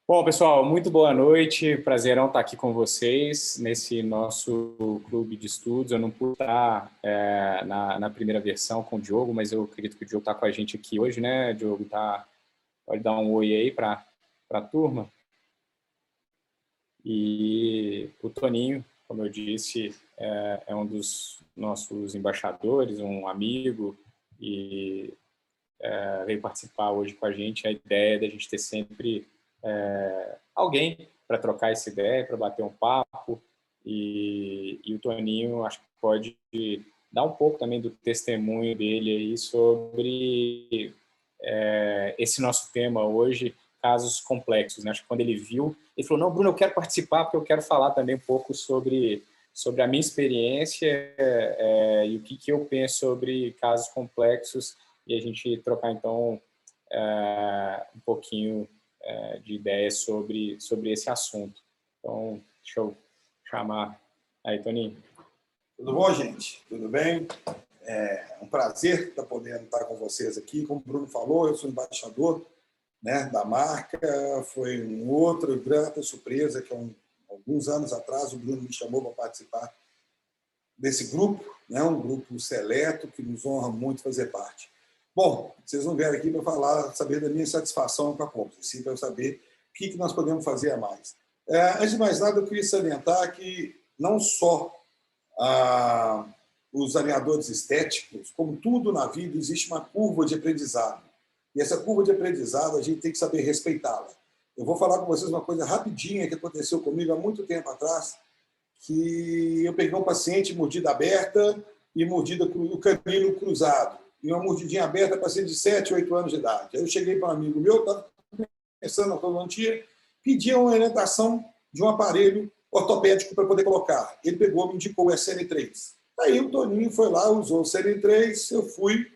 Bom, pessoal, muito boa noite. Prazerão estar aqui com vocês nesse nosso clube de estudos. Eu não pude estar na primeira versão com o Diogo, mas eu acredito que o Diogo está com a gente aqui hoje, né? Diogo, pode dar um oi aí para a turma. E o Toninho, como eu disse, é um dos nossos embaixadores, um amigo, e veio participar hoje com a gente. A ideia é da gente ter sempre alguém para trocar essa ideia, para bater um papo, e o Toninho acho que pode dar um pouco também do testemunho dele aí sobre esse nosso tema hoje, casos complexos, né? Acho que quando ele viu, ele falou, não, Bruno, eu quero participar porque eu quero falar também um pouco sobre a minha experiência e o que eu penso sobre casos complexos, e a gente trocar, então, um pouquinho de ideias sobre esse assunto. Então, deixa eu chamar aí, Toninho. Tudo bom, gente? Tudo bem? É um prazer estar podendo estar com vocês aqui. Como o Bruno falou, eu sou embaixador, né, da marca. Foi uma outra grata surpresa que alguns anos atrás o Bruno me chamou para participar desse grupo, né, um grupo seleto que nos honra muito fazer parte. Bom, vocês não vieram aqui para saber da minha satisfação com a compra, sim para eu saber o que nós podemos fazer a mais. Antes de mais nada, eu queria salientar que não só os alinhadores estéticos, como tudo na vida, existe uma curva de aprendizado. E essa curva de aprendizado a gente tem que saber respeitá-la. Eu vou falar com vocês uma coisa rapidinha que aconteceu comigo há muito tempo atrás, que eu peguei um paciente mordida aberta e mordida o canino cruzado. E uma mordidinha aberta, paciente de 7, 8 anos de idade. Aí eu cheguei para um amigo meu, estava começando a ortodontia, pedi uma orientação de um aparelho ortopédico para poder colocar. Ele pegou, me indicou o SN3. Aí o Toninho foi lá, usou o SN3, eu fui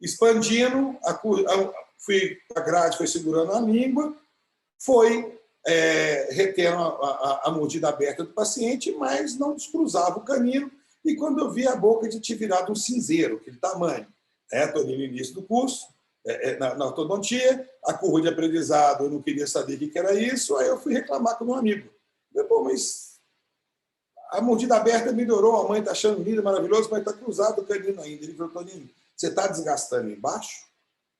expandindo, a grade foi segurando a língua, foi retendo a mordida aberta do paciente, mas não descruzava o canino, e quando eu vi a boca de tinha virado um cinzeiro, aquele tamanho. Estou no início do curso, na ortodontia, a curva de aprendizado, eu não queria saber o que era isso, aí eu fui reclamar com um amigo. Pô, mas a mordida aberta melhorou, a mãe está achando lindo, maravilhoso, mas está cruzado o canino ainda. Ele falou, Toninho, você está desgastando embaixo?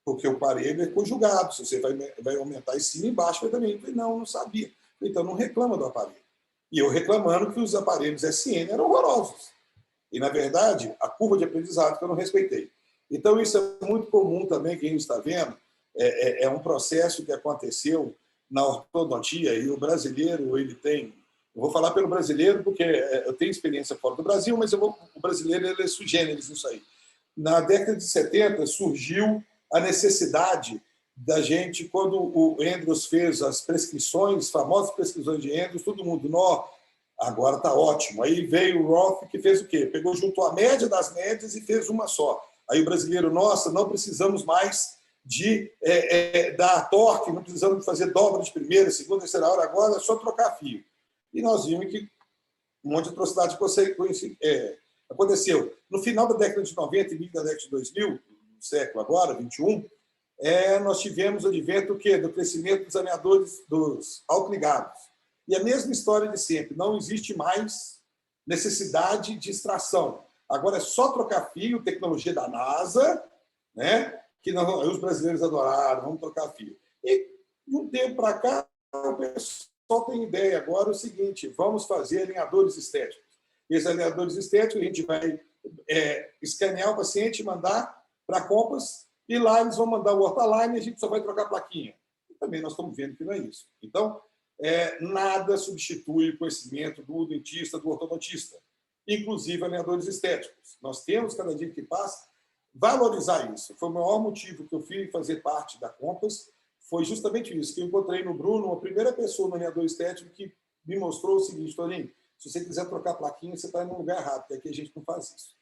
Porque o aparelho é conjugado, se você vai aumentar em cima e embaixo, eu também. Eu falei, não sabia. Então não reclama do aparelho. E eu reclamando que os aparelhos SN eram horrorosos. E, na verdade, a curva de aprendizado que eu não respeitei. Então, isso é muito comum também, que a gente está vendo, é um processo que aconteceu na ortodontia, e o brasileiro, ele tem... Eu vou falar pelo brasileiro, porque eu tenho experiência fora do Brasil, mas o brasileiro ele é sui generis nisso aí. Na década de 70, surgiu a necessidade da gente, quando o Andrews fez as prescrições, famosas prescrições de Andrews, todo mundo, agora está ótimo. Aí veio o Roth, que fez o quê? Pegou junto a média das médias e fez uma só. Aí o brasileiro, nossa, não precisamos mais de dar torque, não precisamos de fazer dobra de primeira, segunda, terceira hora, agora é só trocar fio. E nós vimos que um monte de atrocidade aconteceu. No final da década de 90 e início da década de 2000, no século agora, 21, nós tivemos o advento do crescimento dos alinhadores dos autoligados. E a mesma história de sempre, não existe mais necessidade de extração. Agora é só trocar fio, tecnologia da NASA, né? Que os brasileiros adoraram, vamos trocar fio. E de um tempo para cá, o pessoal tem ideia agora o seguinte, vamos fazer alinhadores estéticos. Esses alinhadores estéticos a gente vai escanear o paciente e mandar para a Compass, e lá eles vão mandar o Orthaline e a gente só vai trocar a plaquinha. E também nós estamos vendo que não é isso. Então, nada substitui o conhecimento do dentista, do ortodontista, inclusive alinhadores estéticos. Nós temos, cada dia que passa, valorizar isso. Foi o maior motivo que eu fui fazer parte da Compass, foi justamente isso, que eu encontrei no Bruno, a primeira pessoa no alinhador estético que me mostrou o seguinte, Toninho, se você quiser trocar a plaquinha, você está no lugar errado, porque aqui a gente não faz isso.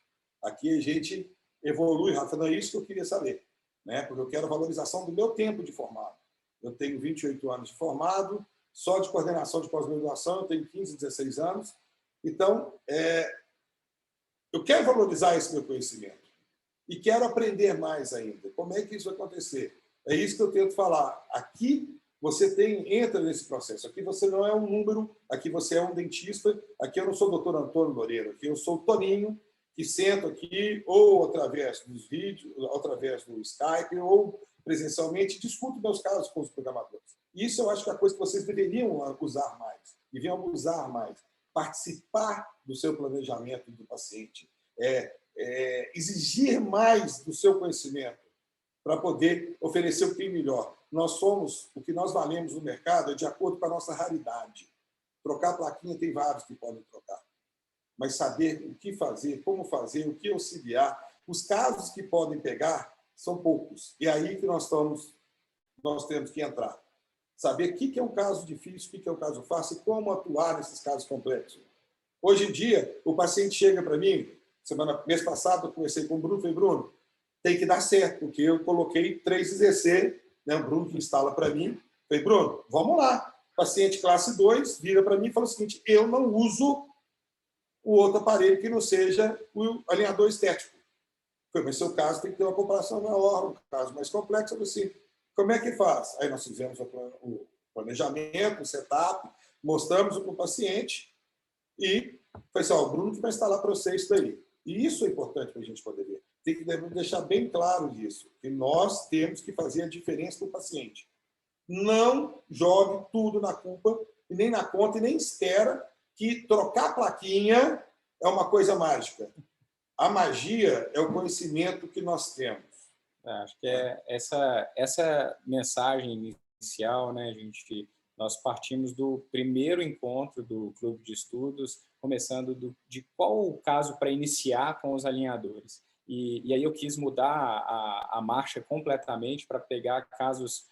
Aqui a gente evolui, Rafa, não é isso que eu queria saber, né? Porque eu quero a valorização do meu tempo de formado. Eu tenho 28 anos de formado, só de coordenação de pós-graduação, eu tenho 15, 16 anos. Então, eu quero valorizar esse meu conhecimento e quero aprender mais ainda. Como é que isso vai acontecer? É isso que eu tento falar. Aqui você entra nesse processo. Aqui você não é um número, aqui você é um dentista. Aqui eu não sou o doutor Antônio Loureiro, aqui eu sou o Toninho, que sento aqui, ou através dos vídeos, ou através do Skype, ou presencialmente, discuto meus casos com os programadores. Isso eu acho que é a coisa que vocês deveriam usar mais, deveriam usar mais. Participar do seu planejamento do paciente, exigir mais do seu conhecimento para poder oferecer o que tem melhor. Nós somos, o que nós valemos no mercado é de acordo com a nossa raridade. Trocar plaquinha tem vários que podem trocar. Mas saber o que fazer, como fazer, o que auxiliar, os casos que podem pegar são poucos. E é aí que nós temos que entrar. Saber o que é um caso difícil, o que é um caso fácil e como atuar nesses casos complexos. Hoje em dia, o paciente chega para mim, mês passado eu conversei com o Bruno, falei, Bruno, tem que dar certo, porque eu coloquei 3 IZC, né, o Bruno que instala para mim, falei, Bruno, vamos lá. Paciente classe 2 vira para mim e fala o seguinte, eu não uso o outro aparelho que não seja o alinhador estético. Mas seu caso tem que ter uma comparação maior, um caso mais complexo, assim, como é que faz? Aí nós fizemos o planejamento, o setup, mostramos para o paciente e foi assim, o Bruno que vai instalar para você isso daí. E isso é importante para a gente poder ver. Tem que deixar bem claro isso, que nós temos que fazer a diferença para o paciente. Não jogue tudo na culpa, e nem na conta, e nem espera que trocar plaquinha é uma coisa mágica. A magia é o conhecimento que nós temos. Acho que é essa mensagem inicial, né, nós partimos do primeiro encontro do Clube de Estudos, começando de qual o caso para iniciar com os alinhadores. E aí eu quis mudar a marcha completamente para pegar casos,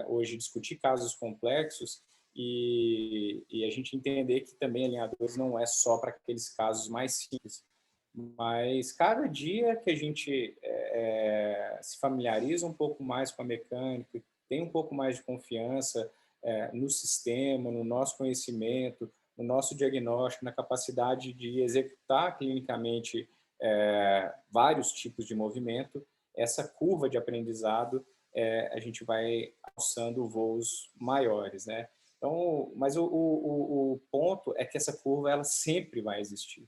hoje discutir casos complexos e a gente entender que também alinhadores não é só para aqueles casos mais simples. Mas cada dia que a gente se familiariza um pouco mais com a mecânica, tem um pouco mais de confiança no sistema, no nosso conhecimento, no nosso diagnóstico, na capacidade de executar clinicamente vários tipos de movimento, essa curva de aprendizado a gente vai alçando voos maiores, né? Então, mas o ponto é que essa curva ela sempre vai existir.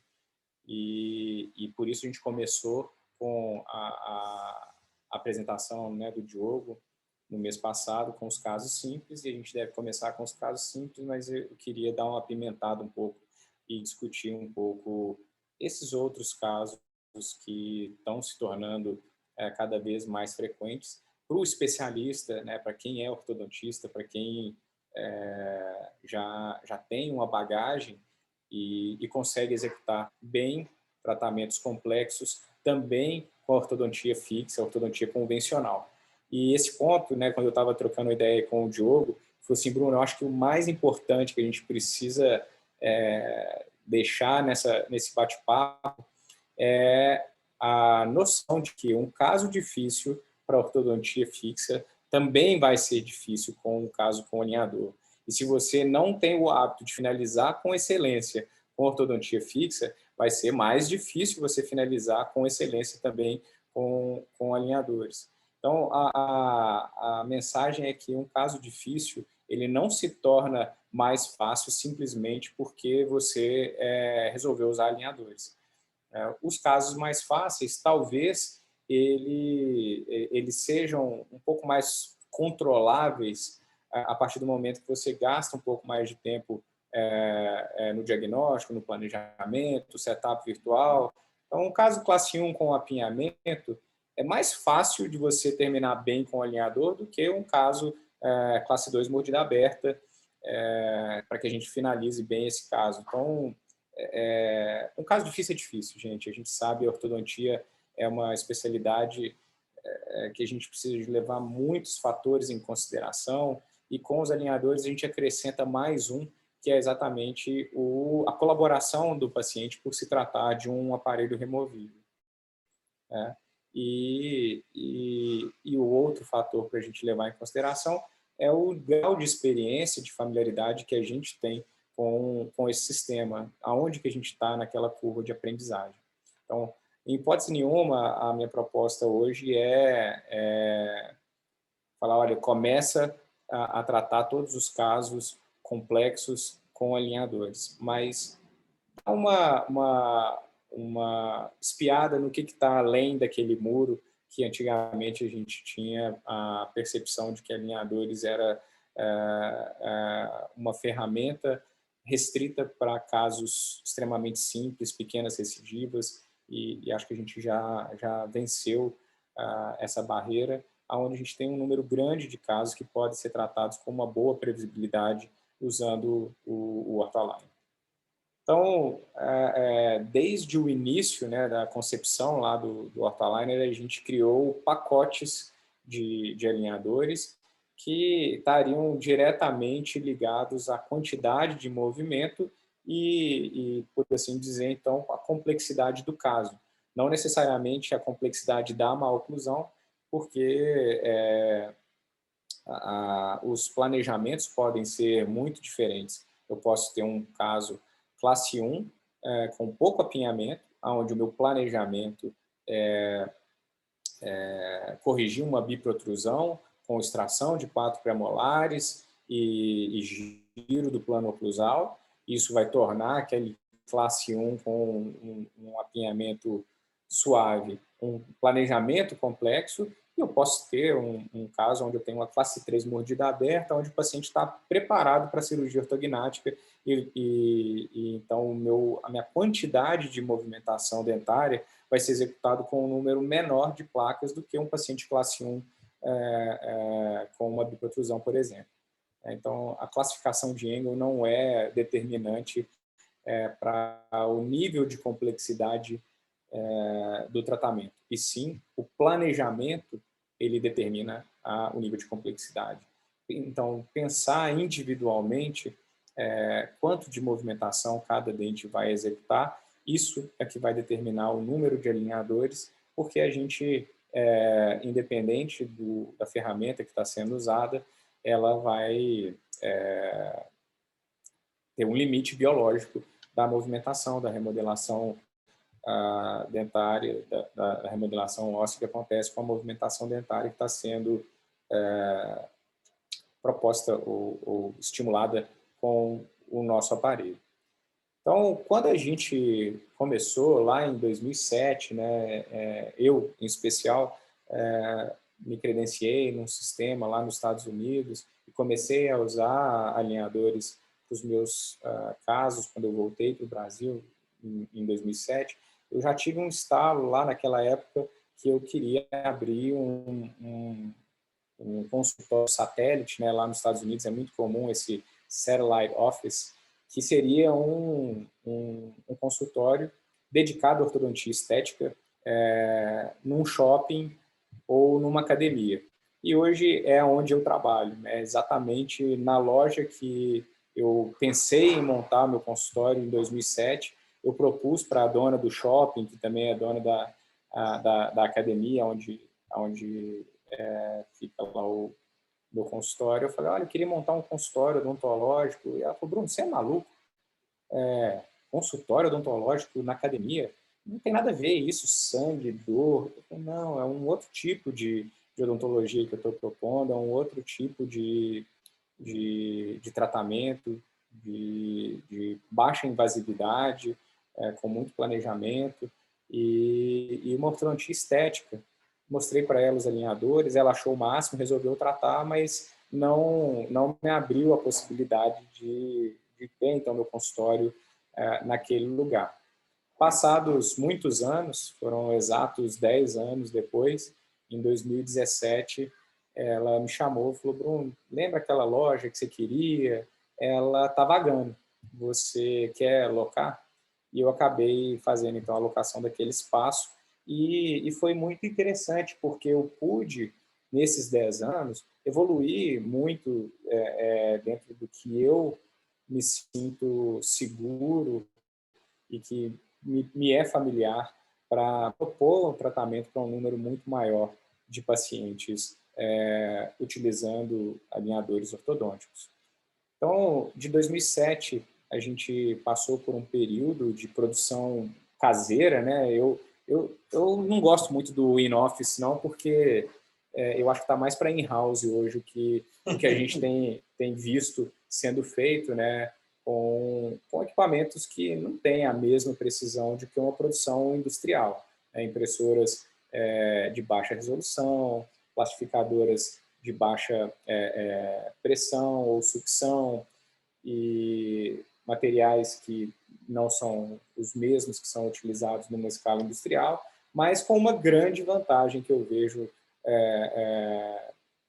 E por isso a gente começou com a apresentação, né, do Diogo no mês passado com os casos simples, e a gente deve começar com os casos simples, mas eu queria dar uma apimentada um pouco e discutir um pouco esses outros casos que estão se tornando cada vez mais frequentes para o especialista, né, para quem é ortodontista, para quem já tem uma bagagem e consegue executar bem tratamentos complexos, também com a ortodontia fixa, a ortodontia convencional. E esse ponto, né, quando eu estava trocando ideia com o Diogo, falou assim, Bruno, eu acho que o mais importante que a gente precisa deixar nesse bate-papo é a noção de que um caso difícil para ortodontia fixa também vai ser difícil com um caso com alinhador. E se você não tem o hábito de finalizar com excelência com ortodontia fixa, vai ser mais difícil você finalizar com excelência também com alinhadores. Então, a mensagem é que um caso difícil ele não se torna mais fácil simplesmente porque você resolveu usar alinhadores. Os casos mais fáceis, talvez, eles sejam um pouco mais controláveis a partir do momento que você gasta um pouco mais de tempo no diagnóstico, no planejamento, setup virtual. Então, um caso classe 1 com apinhamento é mais fácil de você terminar bem com o alinhador do que um caso classe 2 mordida aberta, para que a gente finalize bem esse caso. Então, um caso difícil é difícil, gente. A gente sabe, a ortodontia é uma especialidade que a gente precisa de levar muitos fatores em consideração, e com os alinhadores a gente acrescenta mais um, que é exatamente a colaboração do paciente por se tratar de um aparelho removível. E o outro fator para a gente levar em consideração é o grau de experiência, de familiaridade que a gente tem com esse sistema, aonde que a gente está naquela curva de aprendizagem. Então, em hipótese nenhuma, a minha proposta hoje é falar, olha, começa a tratar todos os casos complexos com alinhadores, mas dá uma espiada no que está além daquele muro que antigamente a gente tinha a percepção de que alinhadores era uma ferramenta restrita para casos extremamente simples, pequenas recidivas, e acho que a gente já venceu essa barreira, onde a gente tem um número grande de casos que podem ser tratados com uma boa previsibilidade usando o Ortholine. Então, desde o início, né, da concepção lá do Ortholiner, a gente criou pacotes de alinhadores que estariam diretamente ligados à quantidade de movimento e, por assim dizer, então, a complexidade do caso. Não necessariamente a complexidade da maloclusão, porque os planejamentos podem ser muito diferentes. Eu posso ter um caso classe 1, com pouco apinhamento, onde o meu planejamento corrigir uma biprotrusão com extração de 4 premolares e giro do plano oclusal. Isso vai tornar aquele classe 1 com um apinhamento suave, um planejamento complexo, e eu posso ter um caso onde eu tenho uma classe 3 mordida aberta, onde o paciente está preparado para a cirurgia ortognática e então a minha quantidade de movimentação dentária vai ser executado com um número menor de placas do que um paciente classe 1 com uma biprotrusão, por exemplo. Então, a classificação de Engel não é determinante para o nível de complexidade do tratamento, e sim o planejamento ele determina o nível de complexidade. Então, pensar individualmente quanto de movimentação cada dente vai executar, isso é que vai determinar o número de alinhadores, porque a gente, independente da ferramenta que está sendo usada, ela vai ter um limite biológico da movimentação, da remodelação dentária, da remodelação óssea que acontece com a movimentação dentária que está sendo proposta ou estimulada com o nosso aparelho. Então, quando a gente começou lá em 2007, né, eu, em especial, me credenciei num sistema lá nos Estados Unidos e comecei a usar alinhadores para os meus casos, quando eu voltei para o Brasil em 2007, eu já tive um estalo lá naquela época que eu queria abrir um consultório satélite, né? Lá nos Estados Unidos é muito comum esse satellite office, que seria um consultório dedicado à ortodontia estética num shopping ou numa academia. E hoje é onde eu trabalho, né? Exatamente na loja que eu pensei em montar meu consultório em 2007, eu propus para a dona do shopping, que também é dona da academia, onde fica lá o meu consultório. Eu falei, olha, eu queria montar um consultório odontológico. E ela falou, Bruno, você é maluco? Consultório odontológico na academia? Não tem nada a ver isso, sangue, dor. Eu falei, não, é um outro tipo de odontologia que eu estou propondo, é um outro tipo de tratamento, de baixa invasividade, com muito planejamento, e uma ortodontia estética. Mostrei para ela os alinhadores, ela achou o máximo, resolveu tratar, mas não me abriu a possibilidade de ter, então, meu consultório naquele lugar. Passados muitos anos, foram exatos 10 anos depois, em 2017, ela me chamou e falou, Bruno, lembra aquela loja que você queria? Ela está vagando, você quer alocar? E eu acabei fazendo, então, a alocação daquele espaço, e foi muito interessante, porque eu pude, nesses 10 anos, evoluir muito dentro do que eu me sinto seguro e que me é familiar para propor um tratamento para um número muito maior de pacientes utilizando alinhadores ortodônticos. Então, de 2007, a gente passou por um período de produção caseira, né? Eu não gosto muito do in-office, não, porque eu acho que está mais para in-house hoje o que a gente tem visto sendo feito, né, com equipamentos que não têm a mesma precisão de que uma produção industrial, né, impressoras de baixa resolução, plastificadoras de baixa pressão ou sucção e materiais que não são os mesmos que são utilizados numa escala industrial, mas com uma grande vantagem que eu vejo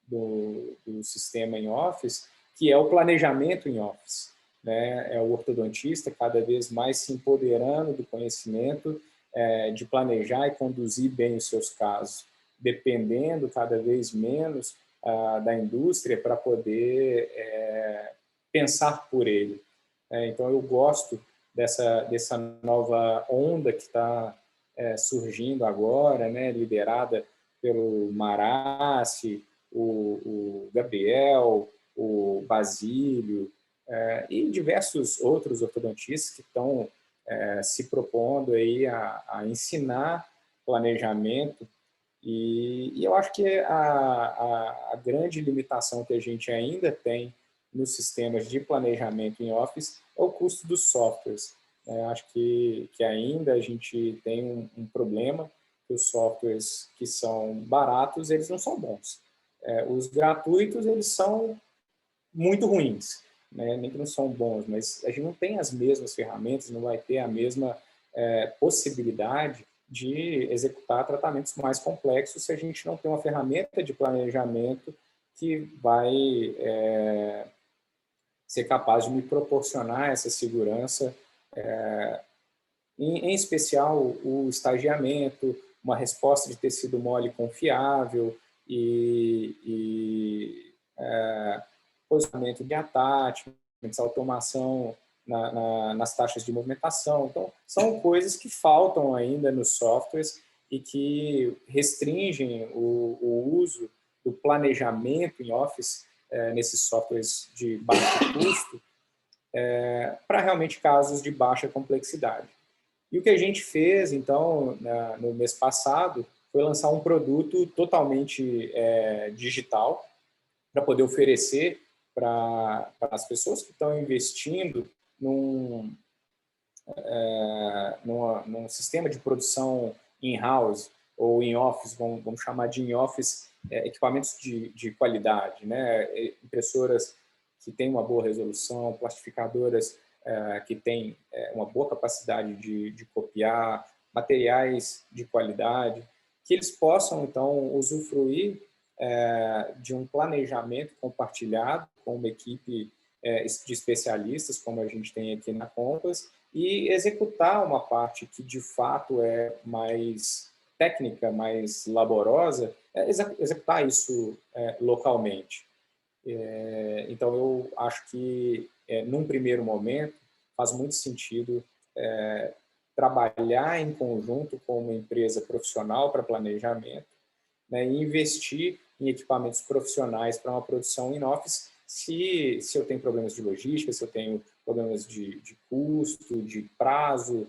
do sistema em Office, que é o planejamento em Office, né? É o ortodontista cada vez mais se empoderando do conhecimento de planejar e conduzir bem os seus casos, dependendo cada vez menos da indústria para poder pensar por ele. Então, eu gosto dessa nova onda que está surgindo agora, né, liderada pelo Marassi, o Gabriel, o Basílio e diversos outros ortodontistas que estão se propondo aí a ensinar planejamento. E eu acho que a grande limitação que a gente ainda tem nos sistemas de planejamento em Office é o custo dos softwares. Acho que ainda a gente tem um problema, que os softwares que são baratos, eles não são bons. Os gratuitos, eles são muito ruins, né? Nem que não são bons, mas a gente não tem as mesmas ferramentas, não vai ter a mesma possibilidade de executar tratamentos mais complexos se a gente não tem uma ferramenta de planejamento que vai ser capaz de me proporcionar essa segurança, em especial o estagiamento, uma resposta de tecido mole confiável e posicionamento de attachments, automação nas taxas de movimentação. Então, são coisas que faltam ainda nos softwares e que restringem o uso do planejamento em Office nesses softwares de baixo custo para realmente casos de baixa complexidade. E o que a gente fez, então, no mês passado, foi lançar um produto totalmente digital para poder oferecer para as pessoas que estão investindo num sistema de produção in-house ou in-office, vamos chamar de in-office, equipamentos de qualidade, né? Impressoras que têm uma boa resolução, plastificadoras que têm uma boa capacidade de copiar, materiais de qualidade, que eles possam, então, usufruir de um planejamento compartilhado com uma equipe de especialistas, como a gente tem aqui na Compass, e executar uma parte que, de fato, é mais técnica, mais laborosa, executar isso localmente. Então, eu acho que, num primeiro momento, faz muito sentido trabalhar em conjunto com uma empresa profissional para planejamento, né, e investir em equipamentos profissionais para uma produção in-office, se eu tenho problemas de logística, se eu tenho problemas de custo, de prazo,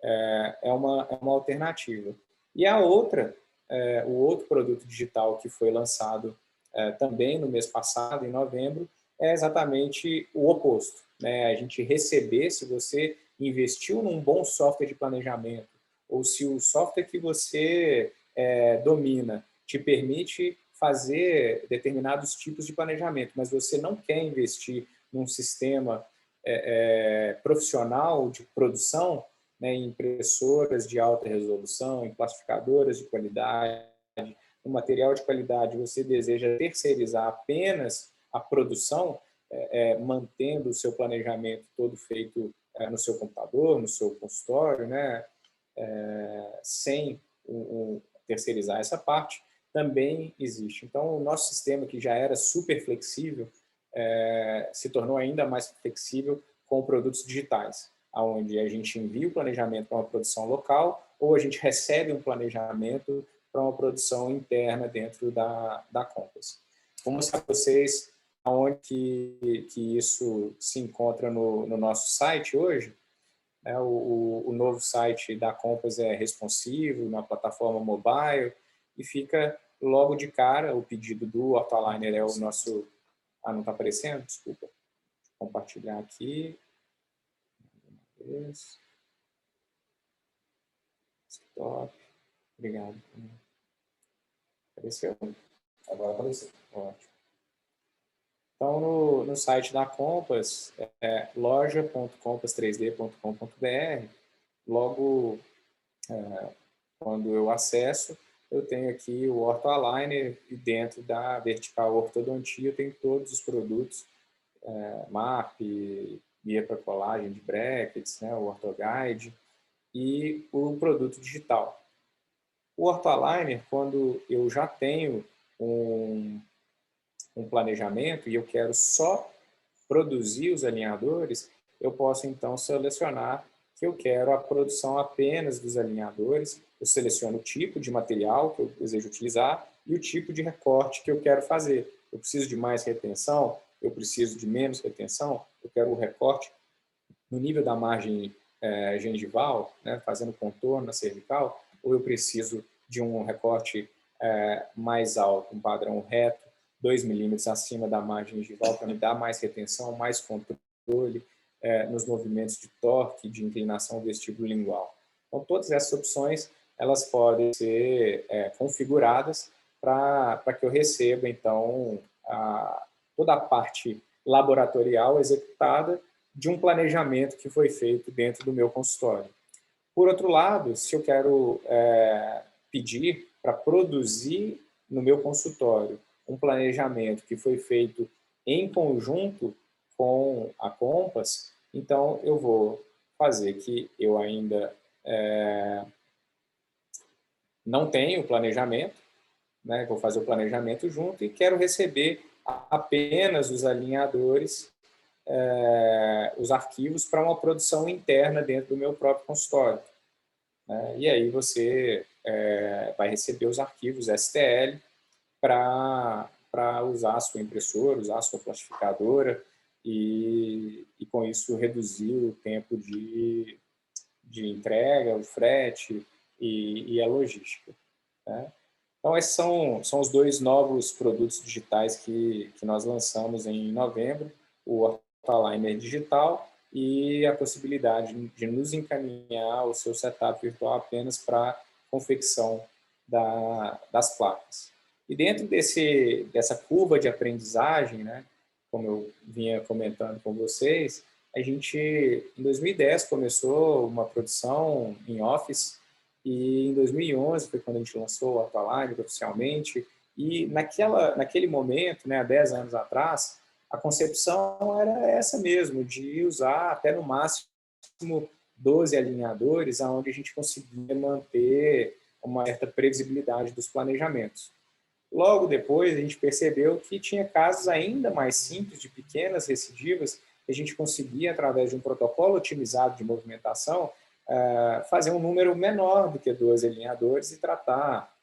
é uma alternativa. E a outra, o outro produto digital que foi lançado também no mês passado, em novembro, é exatamente o oposto, né? A gente receber, se você investiu num bom software de planejamento, ou se o software que você domina te permite fazer determinados tipos de planejamento, mas você não quer investir num sistema profissional de produção, né, em impressoras de alta resolução, em plastificadoras de qualidade, um material de qualidade, você deseja terceirizar apenas a produção, mantendo o seu planejamento todo feito no seu computador, no seu consultório, né, sem terceirizar essa parte, também existe. Então, o nosso sistema, que já era super flexível, se tornou ainda mais flexível com produtos digitais, onde a gente envia o planejamento para uma produção local ou a gente recebe um planejamento para uma produção interna dentro da Compass. Vou mostrar para vocês onde que isso se encontra no nosso site hoje. O novo site da Compass é responsivo, na plataforma mobile, e fica logo de cara, o pedido do Ortholiner é o nosso... Ah, não está aparecendo? Desculpa. Vou compartilhar aqui. Desktop. Obrigado. Apareceu? Agora apareceu. Ótimo. Então, no site da Compass, loja.compass3d.com.br, logo quando eu acesso, eu tenho aqui o Ortholiner e dentro da vertical ortodontia eu tenho todos os produtos, MAP, guia para colagem de brackets, né, o Orthoguide e o produto digital. O Ortholiner, quando eu já tenho um planejamento e eu quero só produzir os alinhadores, eu posso então selecionar que eu quero a produção apenas dos alinhadores, eu seleciono o tipo de material que eu desejo utilizar e o tipo de recorte que eu quero fazer. Eu preciso de mais retenção? Eu preciso de menos retenção? Eu quero o recorte no nível da margem gengival, né, fazendo contorno na cervical, ou eu preciso de um recorte mais alto, um padrão reto, 2 milímetros acima da margem gengival para me dar mais retenção, mais controle nos movimentos de torque, de inclinação vestíbulo-lingual. Então, todas essas opções elas podem ser configuradas para que eu receba, então, toda a parte laboratorial executada de um planejamento que foi feito dentro do meu consultório. Por outro lado, se eu quero pedir para produzir no meu consultório um planejamento que foi feito em conjunto com a Compass, então eu vou fazer que eu ainda não tenho planejamento, né? Vou fazer o planejamento junto e quero receber apenas os alinhadores, os arquivos para uma produção interna dentro do meu próprio consultório. E aí você vai receber os arquivos STL para usar a sua impressora, usar a sua plastificadora e com isso reduzir o tempo de entrega, o frete e a logística. Né? Então, esses são os dois novos produtos digitais que nós lançamos em novembro, o Ortholiner digital e a possibilidade de nos encaminhar o seu setup virtual apenas para confecção das placas. E dentro dessa curva de aprendizagem, né, como eu vinha comentando com vocês, a gente, em 2010, começou uma produção em Office e em 2011 foi quando a gente lançou o Ortholiner oficialmente. E naquele momento, né, há 10 anos atrás, a concepção era essa mesmo, de usar até no máximo 12 alinhadores, onde a gente conseguia manter uma certa previsibilidade dos planejamentos. Logo depois, a gente percebeu que tinha casos ainda mais simples, de pequenas recidivas, que a gente conseguia, através de um protocolo otimizado de movimentação, fazer um número menor do que 12 alinhadores e tratar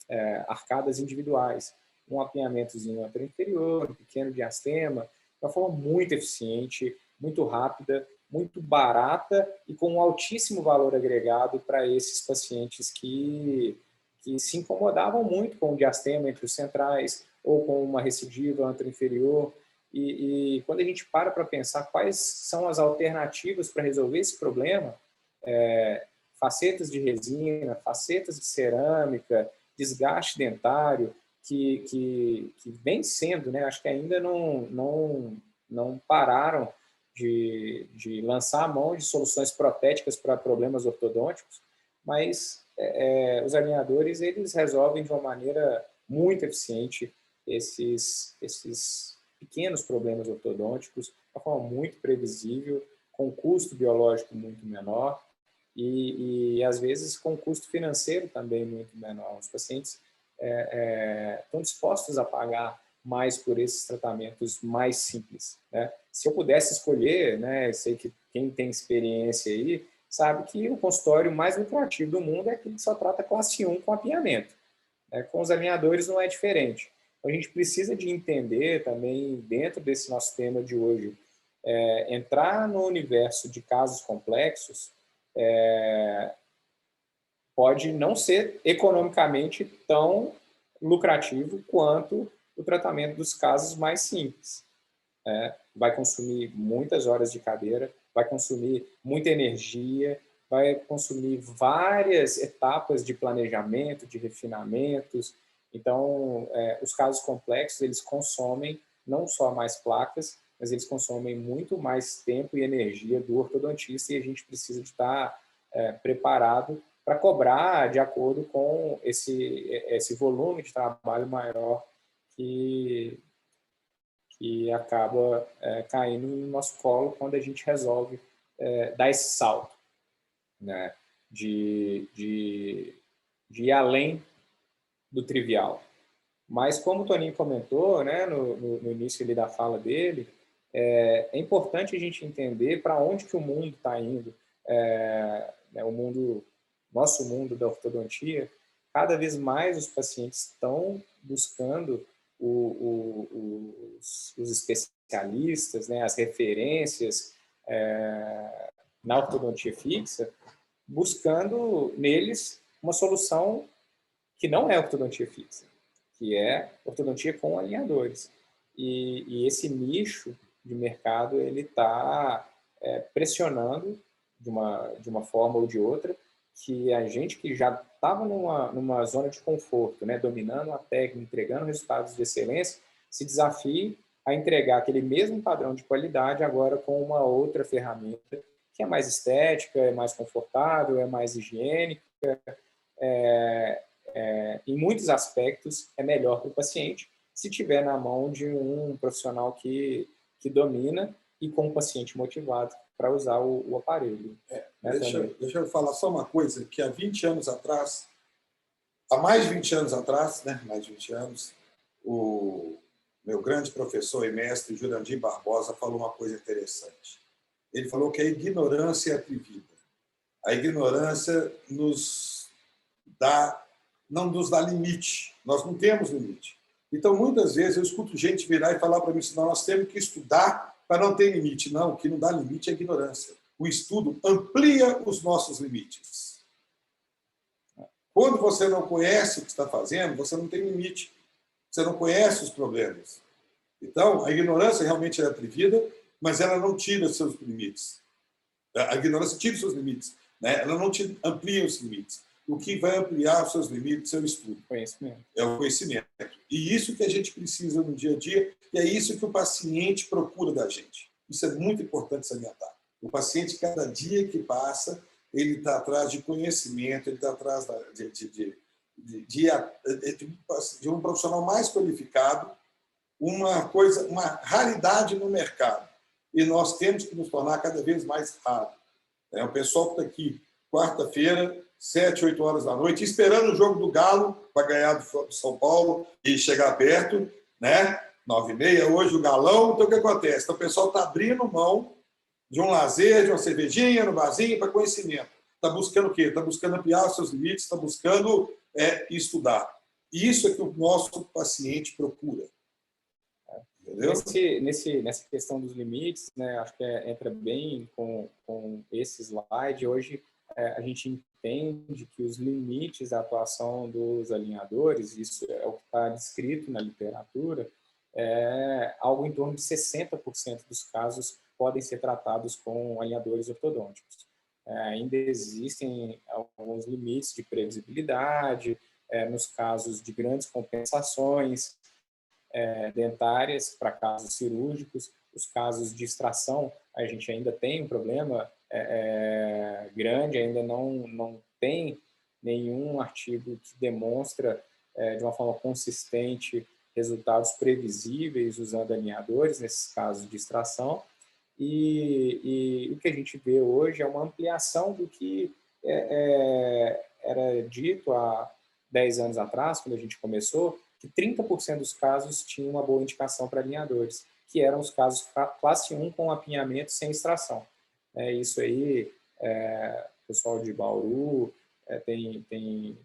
arcadas individuais. Um apinhamentozinho anterior, um pequeno diastema, de uma forma muito eficiente, muito rápida, muito barata e com um altíssimo valor agregado para esses pacientes que se incomodavam muito com o diastema entre os centrais ou com uma recidiva anteroinferior. E quando a gente para pensar quais são as alternativas para resolver esse problema, facetas de resina, facetas de cerâmica, desgaste dentário, que vem sendo, né, acho que ainda não pararam de lançar a mão de soluções protéticas para problemas ortodônticos, mas os alinhadores eles resolvem de uma maneira muito eficiente esses pequenos problemas ortodônticos, de uma forma muito previsível, com custo biológico muito menor e às vezes com custo financeiro também muito menor. Os pacientes estão dispostos a pagar mais por esses tratamentos mais simples. Né? Se eu pudesse escolher, né, eu sei que quem tem experiência aí sabe que o consultório mais lucrativo do mundo é aquele que só trata classe 1 com apinhamento. Com os alinhadores não é diferente. Então, a gente precisa de entender também, dentro desse nosso tema de hoje, entrar no universo de casos complexos pode não ser economicamente tão lucrativo quanto o tratamento dos casos mais simples. Vai consumir muitas horas de cadeira, vai consumir muita energia, vai consumir várias etapas de planejamento, de refinamentos. Então, os casos complexos, eles consomem não só mais placas, mas eles consomem muito mais tempo e energia do ortodontista e a gente precisa de estar preparado para cobrar de acordo com esse volume de trabalho maior que acaba caindo no nosso colo quando a gente resolve dar esse salto, né, de ir além do trivial. Mas, como o Toninho comentou, né, no início ali da fala dele, é importante a gente entender para onde que o mundo está indo. Nosso mundo da ortodontia, cada vez mais os pacientes estão buscando os especialistas, né, as referências na ortodontia fixa, buscando neles uma solução que não é ortodontia fixa, que é ortodontia com alinhadores. E esse nicho de mercado ele está pressionando de uma forma ou de outra que a gente que já estava numa zona de conforto, né, dominando a técnica, entregando resultados de excelência, se desafie a entregar aquele mesmo padrão de qualidade agora com uma outra ferramenta que é mais estética, é mais confortável, é mais higiênica, em muitos aspectos é melhor para o paciente se tiver na mão de um profissional que domina e com o paciente motivado para usar o aparelho. Né, deixa eu falar só uma coisa, que há 20 anos atrás, há mais de 20 anos atrás, né, mais de 20 anos, o meu grande professor e mestre Jurandir Barbosa falou uma coisa interessante. Ele falou que a ignorância é atrevida. A ignorância não nos dá limite. Nós não temos limite. Então, muitas vezes, eu escuto gente virar e falar para mim assim, nós temos que estudar para não ter limite. Não, o que não dá limite é a ignorância. O estudo amplia os nossos limites. Quando você não conhece o que está fazendo, você não tem limite. Você não conhece os problemas. Então, a ignorância realmente é atrevida, mas ela não tira seus limites. A ignorância tira os seus limites, né? Ela não te amplia os limites. O que vai ampliar os seus limites é o estudo. Conhecimento. É o conhecimento. E isso que a gente precisa no dia a dia, e é isso que o paciente procura da gente. Isso é muito importante salientar. O paciente, cada dia que passa, ele está atrás de conhecimento, ele está atrás de um profissional mais qualificado, uma raridade no mercado. E nós temos que nos tornar cada vez mais raro. O pessoal que está aqui quarta-feira, 7, 8 horas da noite, esperando o jogo do Galo para ganhar do São Paulo e chegar perto, né? 9h30, hoje o Galão. Então, o que acontece? Então, o pessoal está abrindo mão de um lazer, de uma cervejinha no barzinho para conhecimento. Está buscando o quê? Está buscando ampliar os seus limites, está buscando estudar. E isso é que o nosso paciente procura. Nessa questão dos limites, né, acho que entra bem com esse slide. Hoje, a gente entende que os limites da atuação dos alinhadores, isso é o que está descrito na literatura, algo em torno de 60% dos casos podem ser tratados com alinhadores ortodônticos. Ainda existem alguns limites de previsibilidade, nos casos de grandes compensações dentárias para casos cirúrgicos. Os casos de extração, a gente ainda tem um problema grande, ainda não tem nenhum artigo que demonstra de uma forma consistente resultados previsíveis usando alinhadores nesses casos de extração. E o que a gente vê hoje é uma ampliação do que era dito há 10 anos atrás, quando a gente começou, que 30% dos casos tinham uma boa indicação para alinhadores, que eram os casos classe 1 com apinhamento sem extração. Isso aí, o pessoal de Bauru tem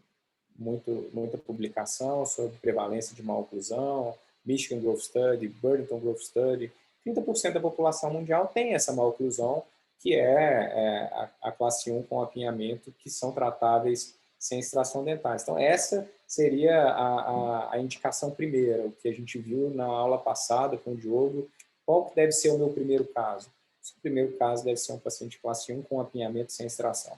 muita publicação sobre prevalência de maloclusão, Michigan Growth Study, Burlington Growth Study. 30% da população mundial tem essa maloclusão, que é a classe 1 com apinhamento, que são tratáveis sem extração dentária. Então, essa seria a indicação primeira, o que a gente viu na aula passada com o Diogo. Qual que deve ser o meu primeiro caso? O primeiro caso deve ser um paciente classe 1 com apinhamento sem extração,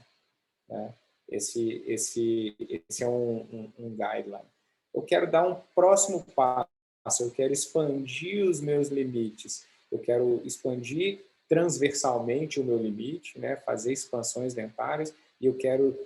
né? Esse é um guideline. Eu quero dar um próximo passo, eu quero expandir os meus limites, eu quero expandir transversalmente o meu limite, né? Fazer expansões dentárias, e eu quero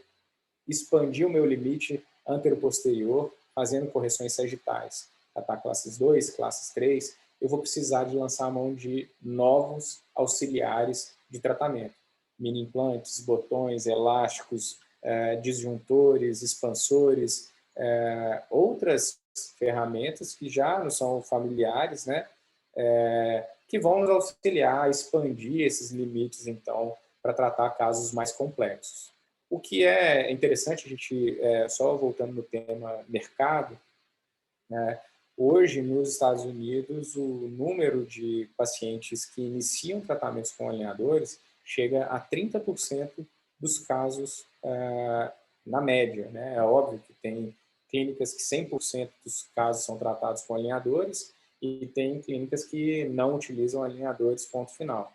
expandir o meu limite antero-posterior, fazendo correções sagitais. Tratar classes 2, classes 3, eu vou precisar de lançar a mão de novos auxiliares de tratamento. Mini implantes, botões, elásticos, disjuntores, expansores, outras ferramentas que já não são familiares, né? Que vão nos auxiliar a expandir esses limites, então, para tratar casos mais complexos. O que é interessante, a gente, só voltando no tema mercado, né, hoje, nos Estados Unidos, o número de pacientes que iniciam tratamentos com alinhadores chega a 30% dos casos na média, né? É óbvio que tem clínicas que 100% dos casos são tratados com alinhadores e tem clínicas que não utilizam alinhadores, ponto final.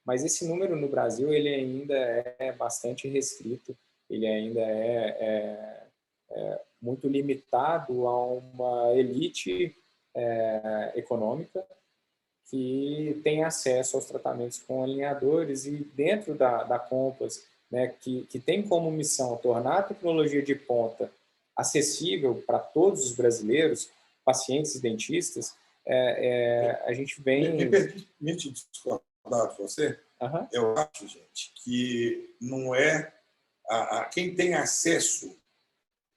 Mas esse número no Brasil ele ainda é bastante restrito, ele ainda é muito limitado a uma elite econômica que tem acesso aos tratamentos com alinhadores, e dentro da Compass, né, que tem como missão tornar a tecnologia de ponta acessível para todos os brasileiros, pacientes e dentistas, a gente vem... Me permite discordar de você? Uhum. Eu acho, gente, que não é quem tem acesso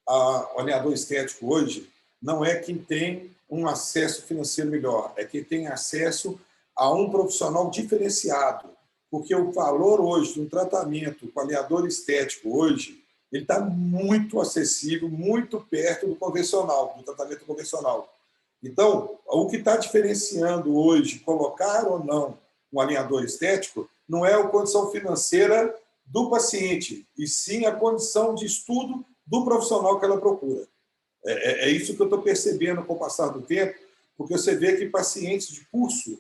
ao alinhador estético hoje não é quem tem um acesso financeiro melhor, é quem tem acesso a um profissional diferenciado, porque o valor hoje de um tratamento com alinhador estético hoje, ele está muito acessível, muito perto do convencional, do tratamento convencional. Então, o que está diferenciando hoje, colocar ou não um alinhador estético, não é a condição financeira do paciente, e sim a condição de estudo do profissional que ela procura. É isso que eu estou percebendo com o passar do tempo, porque você vê que pacientes de curso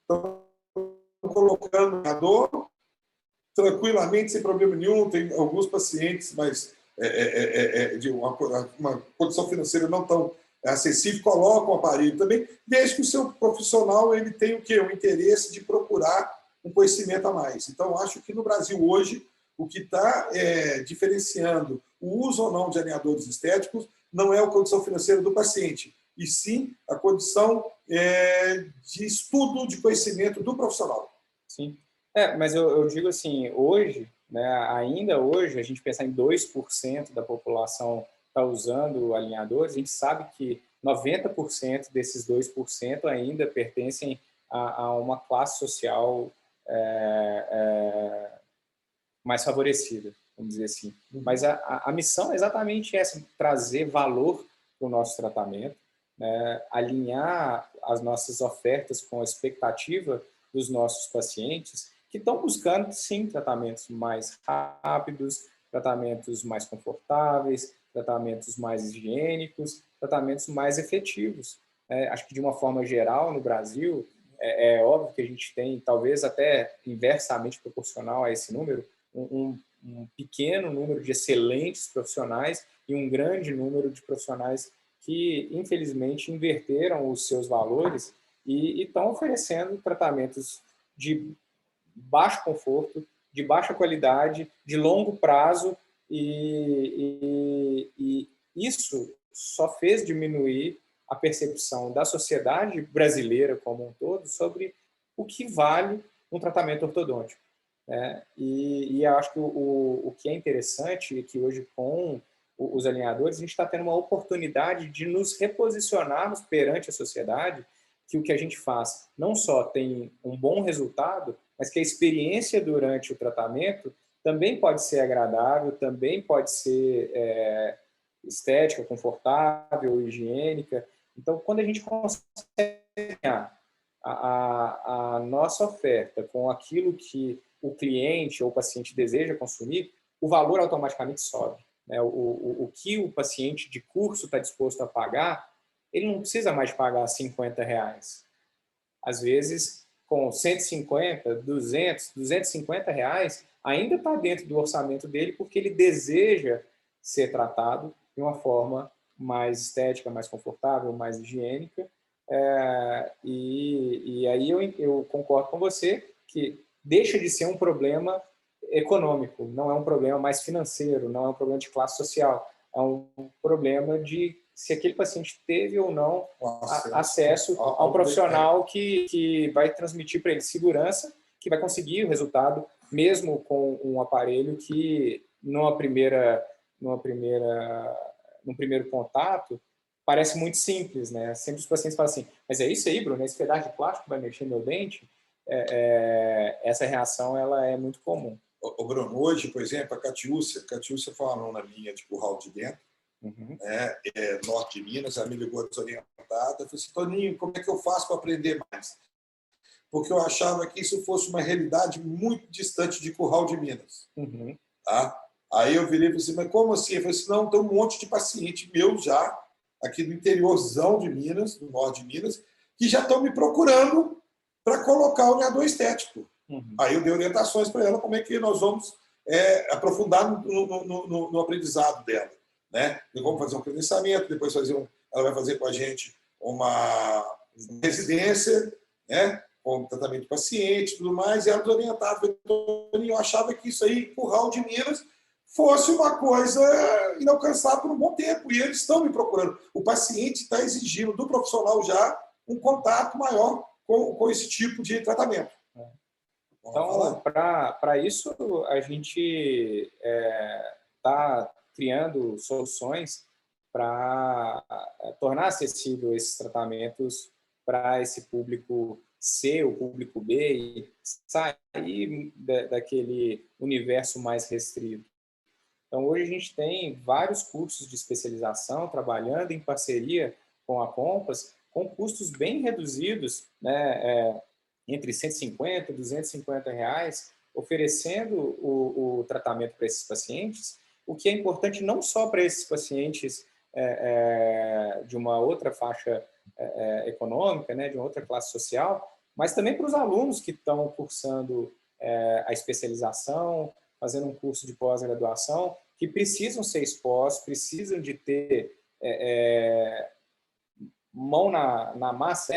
estão colocando a dor tranquilamente, sem problema nenhum. Tem alguns pacientes, mas de uma condição financeira não tão acessível, colocam o aparelho também, desde que o seu profissional ele tenha o quê? O interesse de procurar um conhecimento a mais. Então, acho que no Brasil hoje, o que está diferenciando o uso ou não de alinhadores estéticos não é a condição financeira do paciente, e sim a condição de estudo, de conhecimento do profissional. Sim. Mas eu digo assim, hoje, né, ainda hoje, a gente pensar em 2% da população está usando alinhadores, a gente sabe que 90% desses 2% ainda pertencem a uma classe social mais favorecida, vamos dizer assim. Mas a missão é exatamente essa, trazer valor para o nosso tratamento, né, alinhar as nossas ofertas com a expectativa dos nossos pacientes, que estão buscando, sim, tratamentos mais rápidos, tratamentos mais confortáveis, tratamentos mais higiênicos, tratamentos mais efetivos. Acho que, de uma forma geral, no Brasil, é óbvio que a gente tem, talvez até inversamente proporcional a esse número, um pequeno número de excelentes profissionais e um grande número de profissionais que, infelizmente, inverteram os seus valores e estão oferecendo tratamentos de baixo conforto, de baixa qualidade, de longo prazo, e isso só fez diminuir a percepção da sociedade brasileira como um todo sobre o que vale um tratamento ortodôntico. E eu acho que o que é interessante é que hoje, com os alinhadores, a gente está tendo uma oportunidade de nos reposicionarmos perante a sociedade, que o que a gente faz não só tem um bom resultado, mas que a experiência durante o tratamento também pode ser agradável, também pode ser estética, confortável, higiênica. Então, quando a gente consegue a nossa oferta com aquilo que o cliente ou o paciente deseja consumir, o valor automaticamente sobe. né? O que o paciente de curso está disposto a pagar, ele não precisa mais pagar R$ 50. Às vezes, com 150, 200, R$ 250, ainda está dentro do orçamento dele, porque ele deseja ser tratado de uma forma mais estética, mais confortável, mais higiênica. E aí eu concordo com você que deixa de ser um problema econômico, não é um problema mais financeiro, não é um problema de classe social, é um problema de se aquele paciente teve ou não acesso a um profissional que vai transmitir para ele segurança, que vai conseguir o resultado, mesmo com um aparelho que, num primeiro contato, parece muito simples, né? Sempre os pacientes falam assim, mas é isso aí, Bruno? Esse pedaço de plástico vai mexer no meu dente? Essa reação ela é muito comum. O Bruno, hoje, por exemplo, a Catiúcia foi uma aluna minha de Curral de Dentro, né, norte de Minas, ela me ligou desorientada, eu falei assim, Toninho, como é que eu faço para aprender mais? Porque eu achava que isso fosse uma realidade muito distante de Curral de Minas. Tá? Aí eu virei e falei assim, mas como assim? Eu falei assim, não, tem um monte de paciente meu já, aqui do interiorzão de Minas, do norte de Minas, que já estão me procurando para colocar o alinhador estético. Aí eu dei orientações para ela como é que nós vamos aprofundar no aprendizado dela. Né? Vamos fazer um credenciamento, depois ela vai fazer com a gente uma residência, né? Com tratamento de paciente e tudo mais, e ela nos orientava. Eu achava que isso aí, Curral de Minas, fosse uma coisa inalcançável por um bom tempo, e eles estão me procurando. O paciente está exigindo do profissional já um contato maior com esse tipo de tratamento. Então, para isso, a gente está criando soluções para tornar acessível esses tratamentos para esse público C, o público B, e sair daquele universo mais restrito. Então, hoje a gente tem vários cursos de especialização trabalhando em parceria com a Compass, com custos bem reduzidos, né, entre R$ 150 e R$ 250, oferecendo o tratamento para esses pacientes, o que é importante não só para esses pacientes de uma outra faixa econômica, né, de uma outra classe social, mas também para os alunos que estão cursando a especialização, fazendo um curso de pós-graduação, que precisam ser expostos, precisam de ter mão na massa,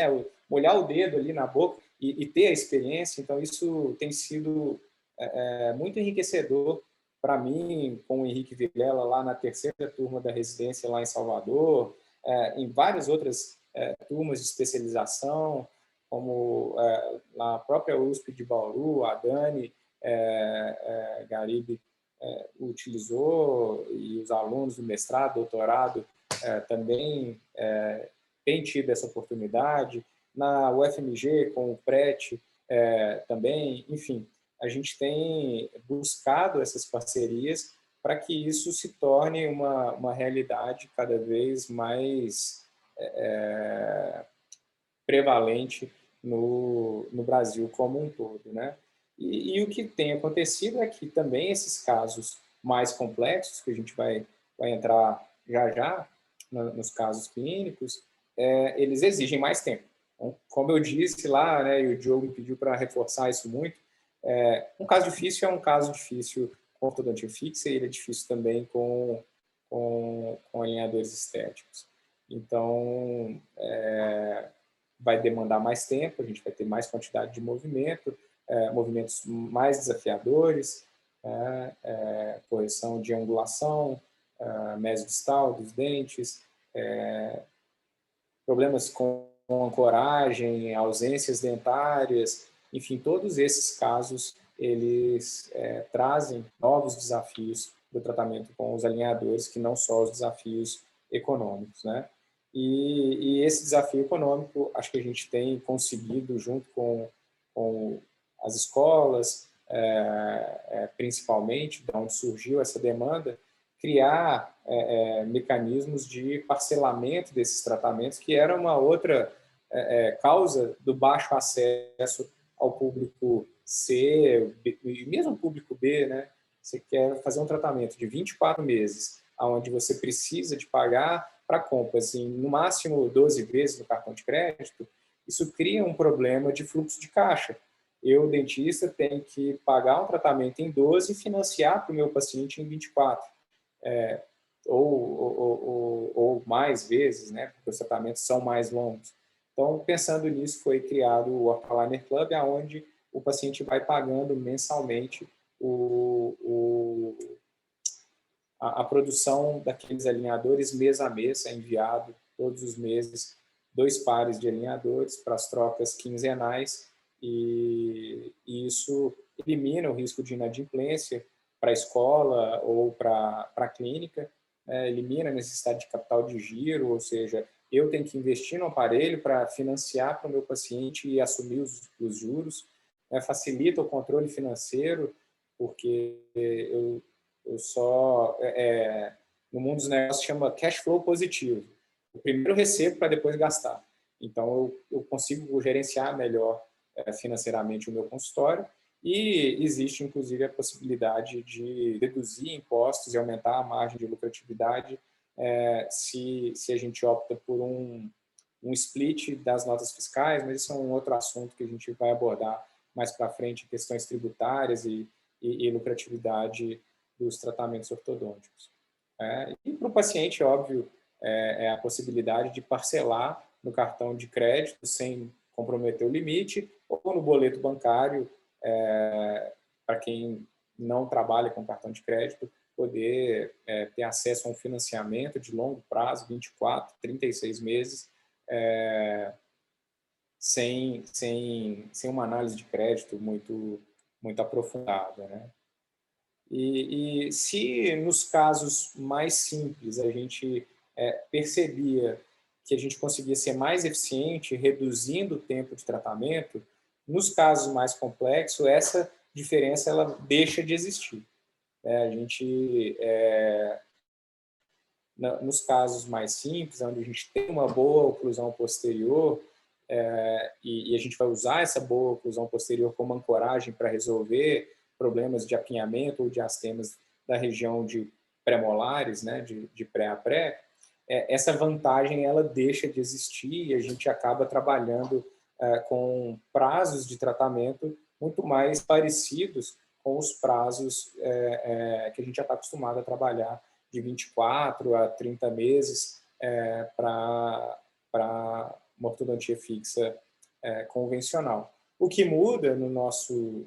molhar o dedo ali na boca e ter a experiência. Então, isso tem sido muito enriquecedor para mim, com o Henrique Vilela, lá na terceira turma da residência lá em Salvador, em várias outras turmas de especialização, como na própria USP de Bauru, a Dani Garibe utilizou, e os alunos do mestrado, doutorado, também têm tido essa oportunidade. Na UFMG, com o PRET, também, enfim, a gente tem buscado essas parcerias para que isso se torne uma realidade cada vez mais prevalente no Brasil como um todo, né? E o que tem acontecido é que também esses casos mais complexos, que a gente vai entrar já nos casos clínicos, eles exigem mais tempo. Então, como eu disse lá, né, e o Diogo me pediu para reforçar isso muito, um caso difícil é um caso difícil com ortodontia fixa, e ele é difícil também com alinhadores estéticos. Então, vai demandar mais tempo, a gente vai ter mais quantidade de movimentos mais desafiadores, correção de angulação, mesodistal dos dentes, problemas com ancoragem, ausências dentárias, enfim, todos esses casos, eles trazem novos desafios do tratamento com os alinhadores, que não só os desafios econômicos, né? E esse desafio econômico, acho que a gente tem conseguido, junto com as escolas, principalmente, de onde surgiu essa demanda, criar mecanismos de parcelamento desses tratamentos, que era uma outra causa do baixo acesso ao público C, e mesmo público B, né? você quer fazer um tratamento de 24 meses, onde você precisa de pagar para compras em, no máximo, 12 vezes no cartão de crédito, isso cria um problema de fluxo de caixa. Eu, dentista, tenho que pagar um tratamento em 12 e financiar para o meu paciente em 24. Ou mais vezes, né, porque os tratamentos são mais longos. Então, pensando nisso, foi criado o Ortholiner Club, onde o paciente vai pagando mensalmente a produção daqueles alinhadores mês a mês. É enviado todos os meses 2 pares de alinhadores para as trocas quinzenais, e isso elimina o risco de inadimplência para a escola ou para a clínica, elimina a necessidade de capital de giro, ou seja, eu tenho que investir no aparelho para financiar para o meu paciente e assumir os juros, facilita o controle financeiro, porque eu só, no mundo dos negócios, chama cash flow positivo. Eu primeiro recebo para depois gastar. Então, eu consigo gerenciar melhor financeiramente o meu consultório, e existe, inclusive, a possibilidade de reduzir impostos e aumentar a margem de lucratividade se a gente opta por um split das notas fiscais, mas isso é um outro assunto que a gente vai abordar mais para frente, questões tributárias e lucratividade dos tratamentos ortodônticos. E para o paciente, óbvio, a possibilidade de parcelar no cartão de crédito sem comprometer o limite, ou no boleto bancário, para quem não trabalha com cartão de crédito, poder ter acesso a um financiamento de longo prazo, 24, 36 meses, sem uma análise de crédito muito aprofundada, né? E se nos casos mais simples a gente percebia que a gente conseguia ser mais eficiente reduzindo o tempo de tratamento, nos casos mais complexos essa diferença ela deixa de existir. A gente, nos casos mais simples, onde a gente tem uma boa oclusão posterior, e a gente vai usar essa boa oclusão posterior como ancoragem para resolver problemas de apinhamento ou de astemas da região de pré-molares, né, de pré a pré, essa vantagem ela deixa de existir, e a gente acaba trabalhando com prazos de tratamento muito mais parecidos com os prazos que a gente já está acostumado a trabalhar, de 24 a 30 meses, para uma ortodontia fixa convencional. O que muda no nosso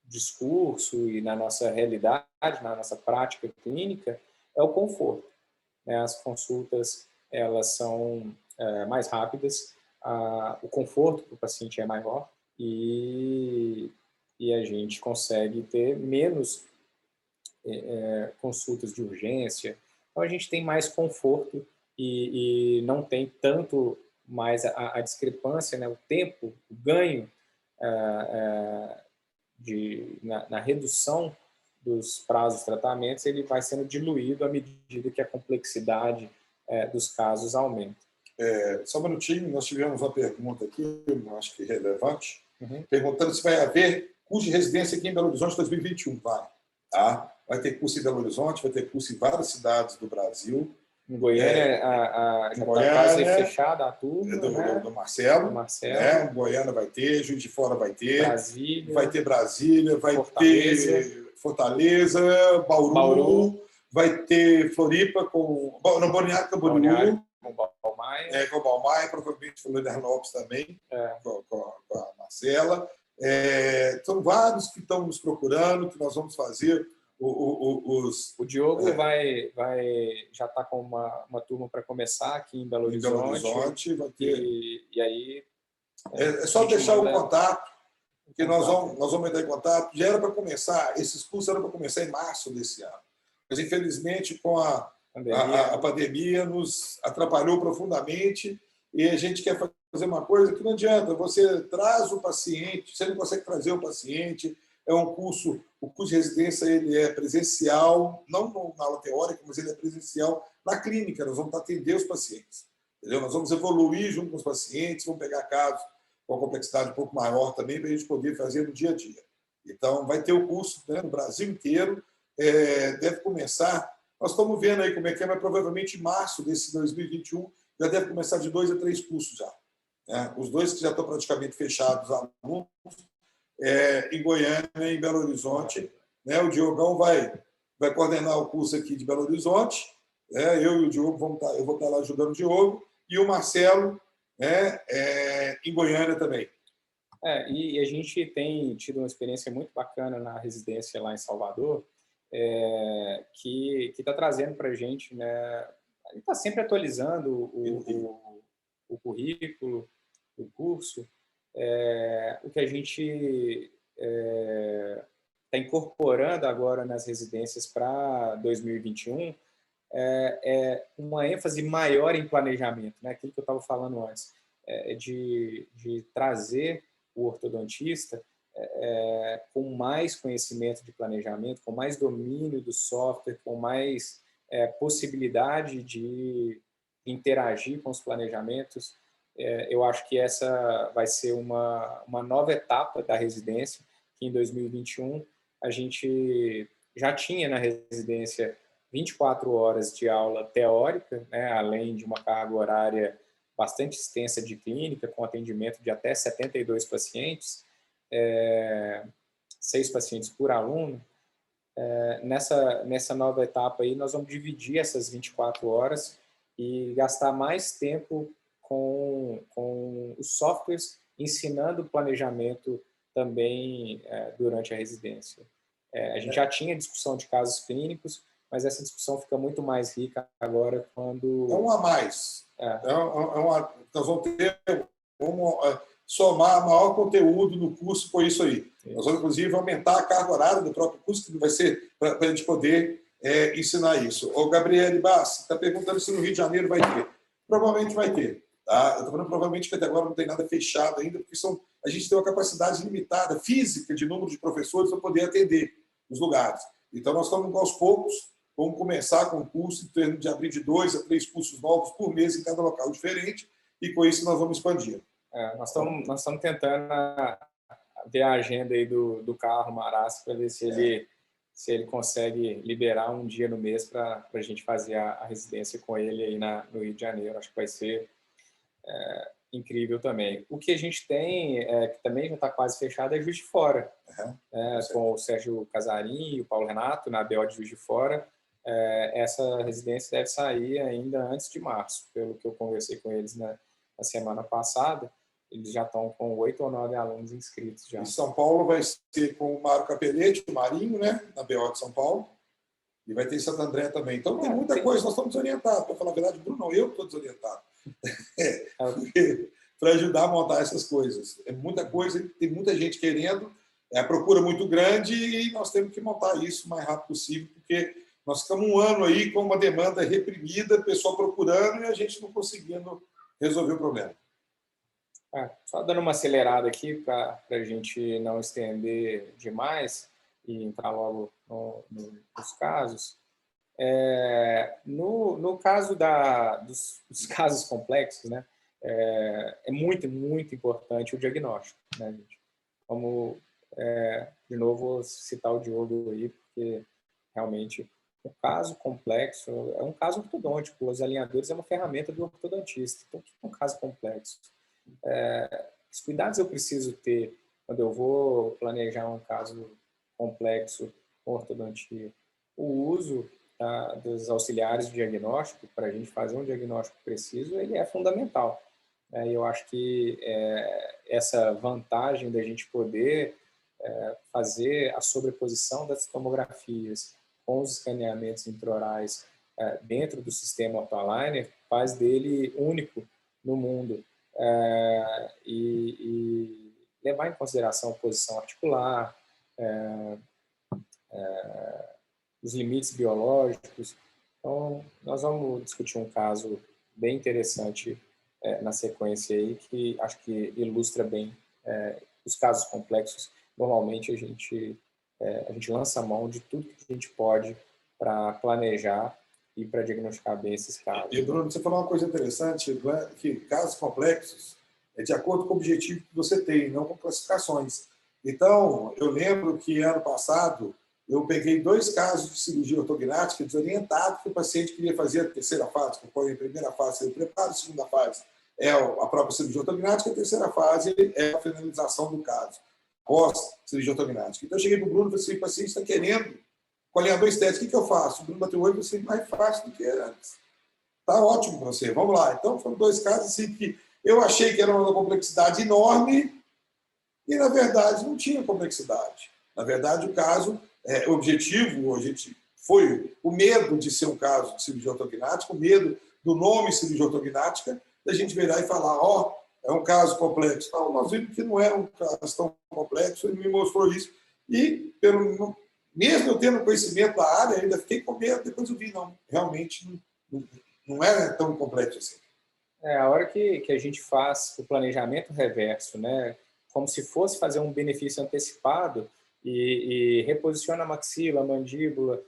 discurso e na nossa realidade, na nossa prática clínica, é o conforto. As consultas elas são mais rápidas, o conforto para o paciente é maior, e a gente consegue ter menos consultas de urgência. Então, a gente tem mais conforto e não tem tanto mais a discrepância, né, o tempo, o ganho na redução dos prazos de tratamentos, ele vai sendo diluído à medida que a complexidade dos casos aumenta. Só um minutinho, nós tivemos uma pergunta aqui, acho que relevante, perguntando se vai haver curso de residência aqui em Belo Horizonte 2021. Vai ter curso em Belo Horizonte, vai ter curso em várias cidades do Brasil. Em Goiânia, já está quase fechada a turma, do Marcelo. Em Goiânia vai ter, Juiz de Fora vai ter. Brasília. Vai ter Brasília, vai ter Fortaleza, Bauru, vai ter Floripa com Balneário Camboriú. Com o Balmaia, provavelmente Florianópolis também, com a Marcela. São vários que estão nos procurando, que nós vamos fazer. O Diogo já está com uma turma para começar aqui em Belo Horizonte. Vai ter. E aí... É só deixar o contato, que nós vamos entrar em contato. Já era para começar, esses cursos eram para começar em março desse ano. Mas, infelizmente, com a pandemia nos atrapalhou profundamente, e a gente quer fazer uma coisa que não adianta. Você traz o paciente, você não consegue trazer o paciente. O curso de residência ele é presencial, não na aula teórica, mas ele é presencial na clínica. Nós vamos atender os pacientes. Entendeu? Nós vamos evoluir junto com os pacientes, vamos pegar casos com a complexidade um pouco maior também, para a gente poder fazer no dia a dia. Então, vai ter o curso, né, no Brasil inteiro, deve começar, nós estamos vendo aí como é que é, mas provavelmente em março desse 2021 já deve começar de 2 a 3 cursos já. Né? Os 2 que já estão praticamente fechados, alunos, em Goiânia e em Belo Horizonte. Né? O Diogão vai coordenar o curso aqui de Belo Horizonte. Eu e o Diogo eu vou estar lá ajudando o Diogo, e o Marcelo, né, em Goiânia também. E a gente tem tido uma experiência muito bacana na residência lá em Salvador, que está trazendo para a gente, né, a gente está sempre atualizando o currículo, o curso, o que a gente está incorporando agora nas residências para 2021 é uma ênfase maior em planejamento, né? Aquilo que eu estava falando antes, de trazer o ortodontista com mais conhecimento de planejamento, com mais domínio do software, com mais possibilidade de interagir com os planejamentos. Eu acho que essa vai ser uma nova etapa da residência, que em 2021 a gente já tinha na residência 24 horas de aula teórica, né, além de uma carga horária bastante extensa de clínica, com atendimento de até 72 pacientes, 6 pacientes por aluno. Nessa nova etapa aí, nós vamos dividir essas 24 horas e gastar mais tempo com os softwares, ensinando o planejamento também durante a residência. A gente já tinha discussão de casos clínicos, mas essa discussão fica muito mais rica agora quando... É um a mais. Nós vamos ter somar maior conteúdo no curso por isso aí. Nós vamos, inclusive, aumentar a carga horária do próprio curso, que vai ser para a gente poder ensinar isso. O Gabriele Bassi está perguntando se no Rio de Janeiro vai ter. Provavelmente vai ter. Tá? Eu estou falando provavelmente que até agora não tem nada fechado ainda, porque a gente tem uma capacidade limitada, física, de número de professores para poder atender os lugares. Então, nós estamos, aos poucos, vamos começar com o curso em termos de abrir de 2 a 3 cursos novos por mês em cada local diferente, e com isso nós vamos expandir. Nós estamos tentando ver a agenda aí do Carlos Marassi para ver se ele consegue liberar um dia no mês para a gente fazer a residência com ele aí no Rio de Janeiro. Acho que vai ser incrível também. O que a gente tem, que também já está quase fechado, é Juiz de Fora, com o Sérgio Casarim e o Paulo Renato, na ABO de Juiz de Fora. Essa residência deve sair ainda antes de março, pelo que eu conversei com eles na semana passada. Eles já estão com 8 ou 9 alunos inscritos já. Em São Paulo vai ser com o Mário Capelletti, o Marinho, né, na BO de São Paulo, e vai ter em Santo André também. Então tem muita coisa, nós estamos desorientados. Para falar a verdade, Bruno, eu estou desorientado. Para ajudar a montar essas coisas. É muita coisa, tem muita gente querendo, a procura muito grande, e nós temos que montar isso o mais rápido possível, porque nós ficamos um ano aí com uma demanda reprimida, pessoal procurando e a gente não conseguindo resolver o problema. Só dando uma acelerada aqui para a gente não estender demais e entrar logo nos casos. No caso dos casos complexos, né, é muito, muito importante o diagnóstico, né, gente? Vamos, de novo, citar o Diogo aí, porque realmente um caso complexo é um caso ortodôntico. Os alinhadores é uma ferramenta do ortodontista. Então, o que é um caso complexo? Os cuidados eu preciso ter quando eu vou planejar um caso complexo com ortodontia. O uso dos auxiliares de diagnóstico, para a gente fazer um diagnóstico preciso, ele é fundamental. Eu acho que essa vantagem da gente poder fazer a sobreposição das tomografias com os escaneamentos intraorais dentro do sistema OrthoAligner faz dele único no mundo. E levar em consideração a posição articular, os limites biológicos. Então, nós vamos discutir um caso bem interessante na sequência aí, que acho que ilustra bem os casos complexos. Normalmente, a gente lança a mão de tudo que a gente pode para planejar e para diagnosticar bem esses casos. E, Bruno, você falou uma coisa interessante, que casos complexos é de acordo com o objetivo que você tem, não com classificações. Então, eu lembro que ano passado eu peguei 2 casos de cirurgia ortognática desorientado, que o paciente queria fazer a terceira fase, que foi a primeira fase, ele prepara, a segunda fase é a própria cirurgia ortognática, a terceira fase é a finalização do caso, pós-cirurgia ortognática. Então, eu cheguei para o Bruno e falei assim, o paciente está querendo colinhador estético, o que eu faço? O Bruno bateu o olho e falou assim, mais fácil do que antes. Está ótimo para você, vamos lá. Então, foram 2 casos assim, que eu achei que era uma complexidade enorme e, na verdade, não tinha complexidade. Na verdade, o caso, o objetivo, a gente foi o medo de ser um caso de cirurgia ortognática, o medo do nome cirurgia ortognática, da gente virar e falar, é um caso complexo. Não, nós vimos que não é um caso tão complexo, ele me mostrou isso. E, mesmo eu tendo conhecimento da área, ainda fiquei com medo, depois eu vi, não, realmente não é tão complexo assim. A hora que a gente faz o planejamento reverso, né, como se fosse fazer um benefício antecipado e reposiciona a maxila, a mandíbula,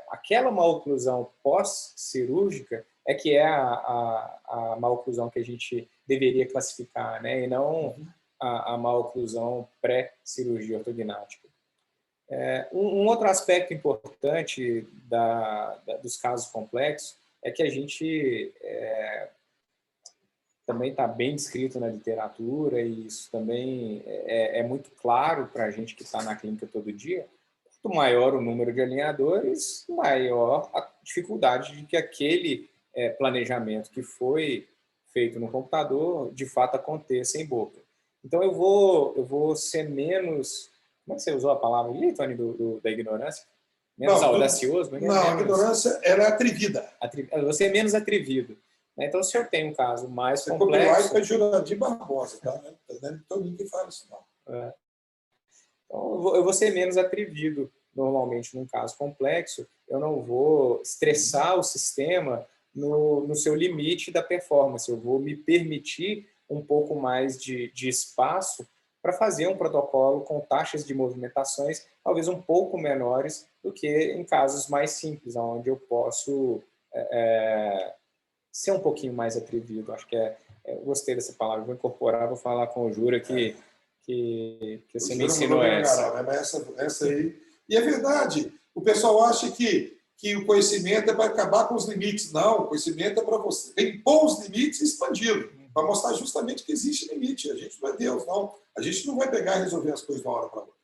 aquela maloclusão pós-cirúrgica é que é a maloclusão que a gente deveria classificar, né, e não a maloclusão pré-cirurgia ortognática. Um outro aspecto importante dos casos complexos é que a gente também está bem descrito na literatura e isso também é muito claro para a gente que está na clínica todo dia. Quanto maior o número de alinhadores, maior a dificuldade de que aquele planejamento que foi feito no computador de fato aconteça em boca. Então eu vou ser menos... Como é que você usou a palavra ali, Tony, da ignorância? Menos audacioso? Não, a ignorância era atrevida. Você é menos atrevido. Então, se eu tenho um caso mais complexo... Copyright para Jurandir Barbosa, tá? Não é todo mundo que fala isso, não. Então, eu vou ser menos atrevido, normalmente, num caso complexo. Eu não vou estressar o sistema no seu limite da performance. Eu vou me permitir um pouco mais de espaço para fazer um protocolo com taxas de movimentações talvez um pouco menores do que em casos mais simples, onde eu posso ser um pouquinho mais atrevido. Acho que eu gostei dessa palavra, vou incorporar, vou falar com o Jura que você me ensinou essa aí. E é verdade, o pessoal acha que o conhecimento é para acabar com os limites. Não, o conhecimento é para você impor os limites e expandi-lo, para mostrar justamente que existe limite. A gente não é Deus, não. A gente não vai pegar e resolver as coisas de uma hora para outra.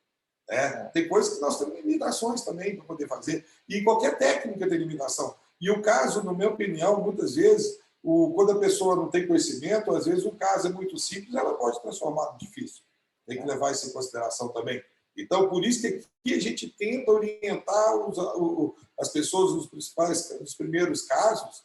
Tem coisas que nós temos limitações também para poder fazer. E qualquer técnica tem limitação. E o caso, na minha opinião, muitas vezes, quando a pessoa não tem conhecimento, às vezes o caso é muito simples, ela pode transformar no difícil. Tem que levar isso em consideração também. Então, por isso que aqui a gente tenta orientar as pessoas nos primeiros casos.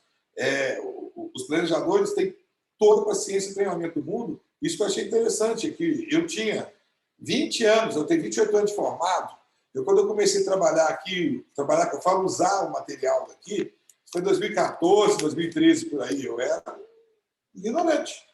Os planejadores têm toda a paciência e treinamento do mundo. Isso que eu achei interessante, é que eu tinha 20 anos, eu tenho 28 anos de formado. Quando eu comecei a trabalhar aqui, que eu falo usar o material daqui, foi em 2014, 2013, por aí, eu era ignorante.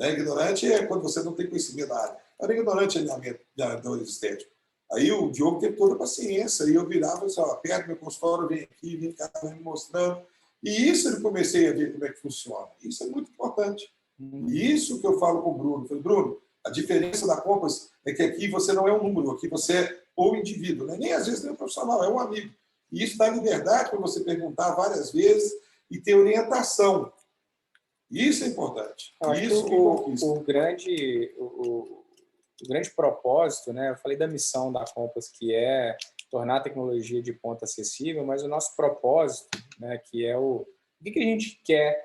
Ignorante é quando você não tem conhecimento da área. Eu era ignorante em alinhamento estético. Aí o Diogo teve toda a paciência, aí eu virava e disse, perto do meu consultório, vem cá, vem me mostrando. E isso eu comecei a ver como é que funciona. Isso é muito importante. E isso que eu falo com o Bruno. Eu falei, Bruno, a diferença da Compass é que aqui você não é um número, aqui você é o indivíduo, nem às vezes nem um profissional, é um amigo. E isso dá liberdade para você perguntar várias vezes e ter orientação. Isso é importante. Isso o grande propósito, né? Eu falei da missão da Compass, que é tornar a tecnologia de ponta acessível, mas o nosso propósito, né, que é o que a gente quer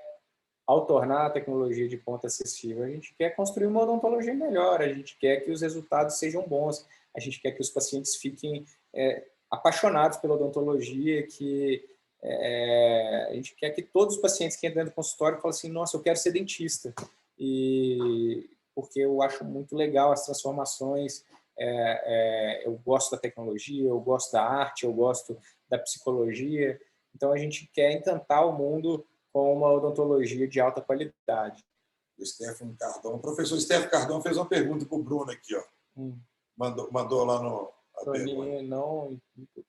ao tornar a tecnologia de ponta acessível? A gente quer construir uma odontologia melhor, a gente quer que os resultados sejam bons, a gente quer que os pacientes fiquem apaixonados pela odontologia, que a gente quer que todos os pacientes que entram dentro do consultório falem assim, nossa, eu quero ser dentista. Porque eu acho muito legal as transformações, eu gosto da tecnologia, eu gosto da arte, eu gosto da psicologia. Então, a gente quer encantar o mundo com uma odontologia de alta qualidade. O professor Stefano Cardon fez uma pergunta para o Bruno aqui. Mandou lá no... Toninho, não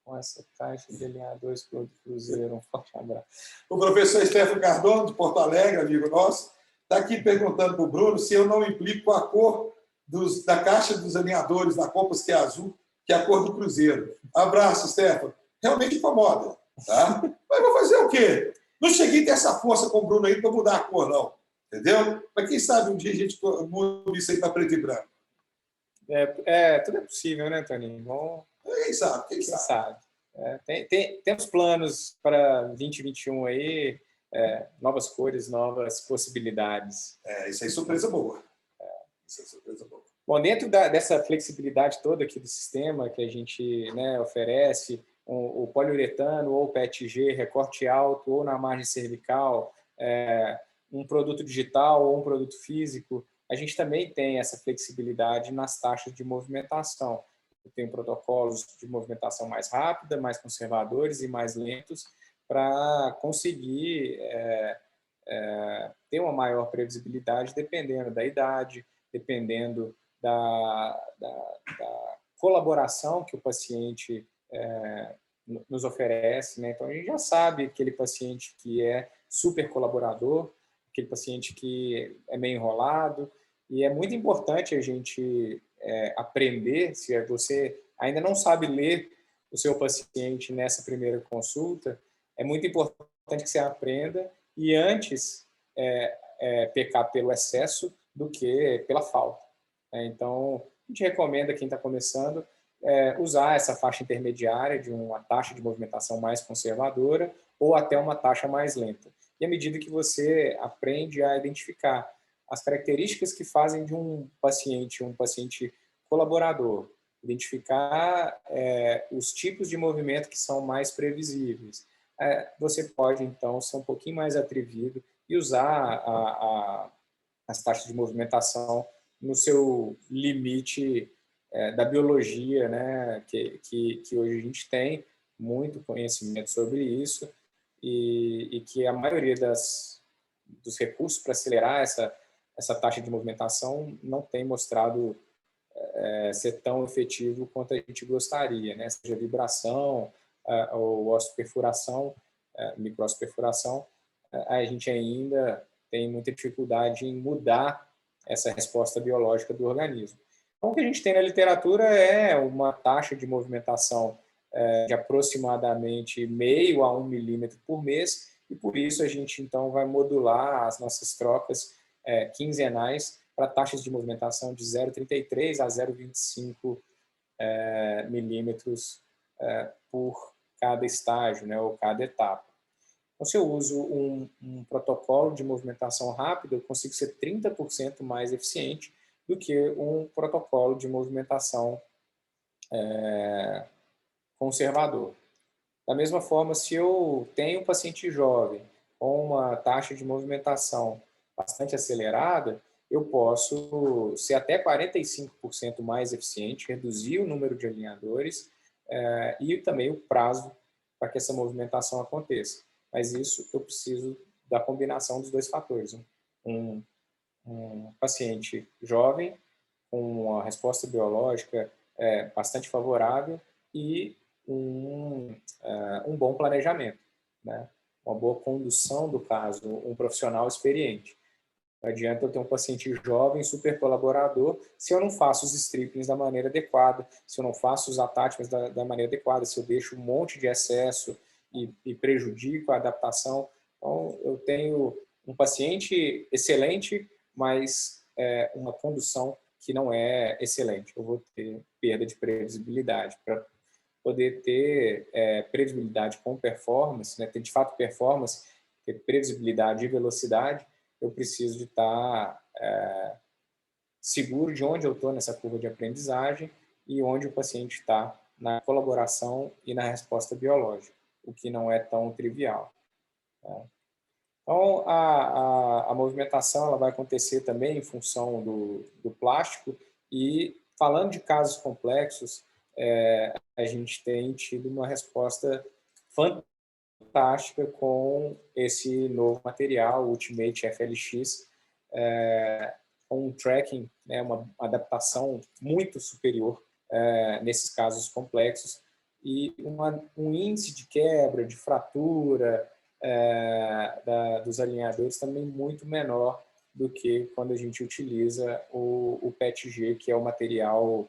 com essa caixa de alinhadores do Cruzeiro. Um forte abraço. O professor Stefano Cardon, de Porto Alegre, amigo nosso, está aqui perguntando para o Bruno se eu não implico com a cor da caixa dos alinhadores da Compass, que é azul, que é a cor do Cruzeiro. Abraço, Stefano. Realmente incomoda. Tá? Mas vou fazer o quê? Não cheguei a ter essa força com o Bruno aí para mudar a cor, não. Entendeu? Mas quem sabe um dia a gente muda isso aí para preto e branco. Tudo é possível, né, Toninho? Bom, quem sabe? Quem sabe? Temos planos para 2021 aí, novas cores, novas possibilidades. Isso aí é surpresa boa. Isso é surpresa boa. Bom, dentro dessa flexibilidade toda aqui do sistema que a gente, né, oferece, o poliuretano ou PETG, recorte alto ou na margem cervical, um produto digital ou um produto físico, a gente também tem essa flexibilidade nas taxas de movimentação. Eu tenho protocolos de movimentação mais rápida, mais conservadores e mais lentos para conseguir ter uma maior previsibilidade dependendo da idade, dependendo da colaboração que o paciente nos oferece, né? Então, a gente já sabe aquele paciente que é super colaborador, aquele paciente que é meio enrolado, e é muito importante a gente aprender, se você ainda não sabe ler o seu paciente nessa primeira consulta, é muito importante que você aprenda e antes pecar pelo excesso do que pela falta. Então, a gente recomenda quem está começando usar essa faixa intermediária de uma taxa de movimentação mais conservadora ou até uma taxa mais lenta. E à medida que você aprende a identificar as características que fazem de um paciente colaborador, identificar os tipos de movimento que são mais previsíveis, você pode, então, ser um pouquinho mais atrevido e usar as taxas de movimentação no seu limite da biologia, né, que hoje a gente tem muito conhecimento sobre isso e que a maioria dos recursos para acelerar essa taxa de movimentação não tem mostrado ser tão efetivo quanto a gente gostaria, né? Seja vibração ou osteoperfuração, microosteoperfuração, a gente ainda tem muita dificuldade em mudar essa resposta biológica do organismo. Então, o que a gente tem na literatura é uma taxa de movimentação de aproximadamente 0,5 a 1 milímetro por mês, e por isso a gente, então, vai modular as nossas trocas quinzenais para taxas de movimentação de 0,33 a 0,25 milímetros por cada estágio, né, ou cada etapa. Então, se eu uso um protocolo de movimentação rápida, eu consigo ser 30% mais eficiente do que um protocolo de movimentação conservador. Da mesma forma, se eu tenho um paciente jovem com uma taxa de movimentação bastante acelerada, eu posso ser até 45% mais eficiente, reduzir o número de alinhadores e também o prazo para que essa movimentação aconteça. Mas isso eu preciso da combinação dos dois fatores. Um paciente jovem, com uma resposta biológica bastante favorável e um bom planejamento, né? Uma boa condução do caso, um profissional experiente. Não adianta eu ter um paciente jovem, super colaborador, se eu não faço os strippings da maneira adequada, se eu não faço os attachments da maneira adequada, se eu deixo um monte de excesso e prejudico a adaptação. Então, eu tenho um paciente excelente, mas uma condução que não é excelente. Eu vou ter perda de previsibilidade. Para poder ter previsibilidade com performance, né, ter de fato performance, ter previsibilidade e velocidade, eu preciso de estar seguro de onde eu estou nessa curva de aprendizagem e onde o paciente está na colaboração e na resposta biológica, o que não é tão trivial. Tá? Então, a movimentação ela vai acontecer também em função do plástico e, falando de casos complexos, a gente tem tido uma resposta fantástica com esse novo material, o Ultimate FLX, com um tracking, né, uma adaptação muito superior nesses casos complexos e um índice de quebra, de fratura dos alinhadores também muito menor do que quando a gente utiliza o PETG, que é o material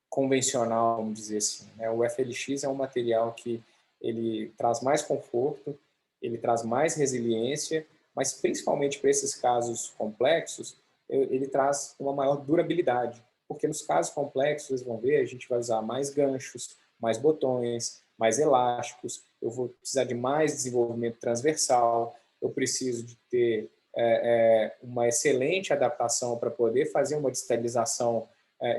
convencional, vamos dizer assim, né? O FLX é um material que ele traz mais conforto, ele traz mais resiliência, mas principalmente para esses casos complexos, ele traz uma maior durabilidade, porque nos casos complexos, vocês vão ver, a gente vai usar mais ganchos, mais botões, mais elásticos, eu vou precisar de mais desenvolvimento transversal, eu preciso de ter uma excelente adaptação para poder fazer uma esterilização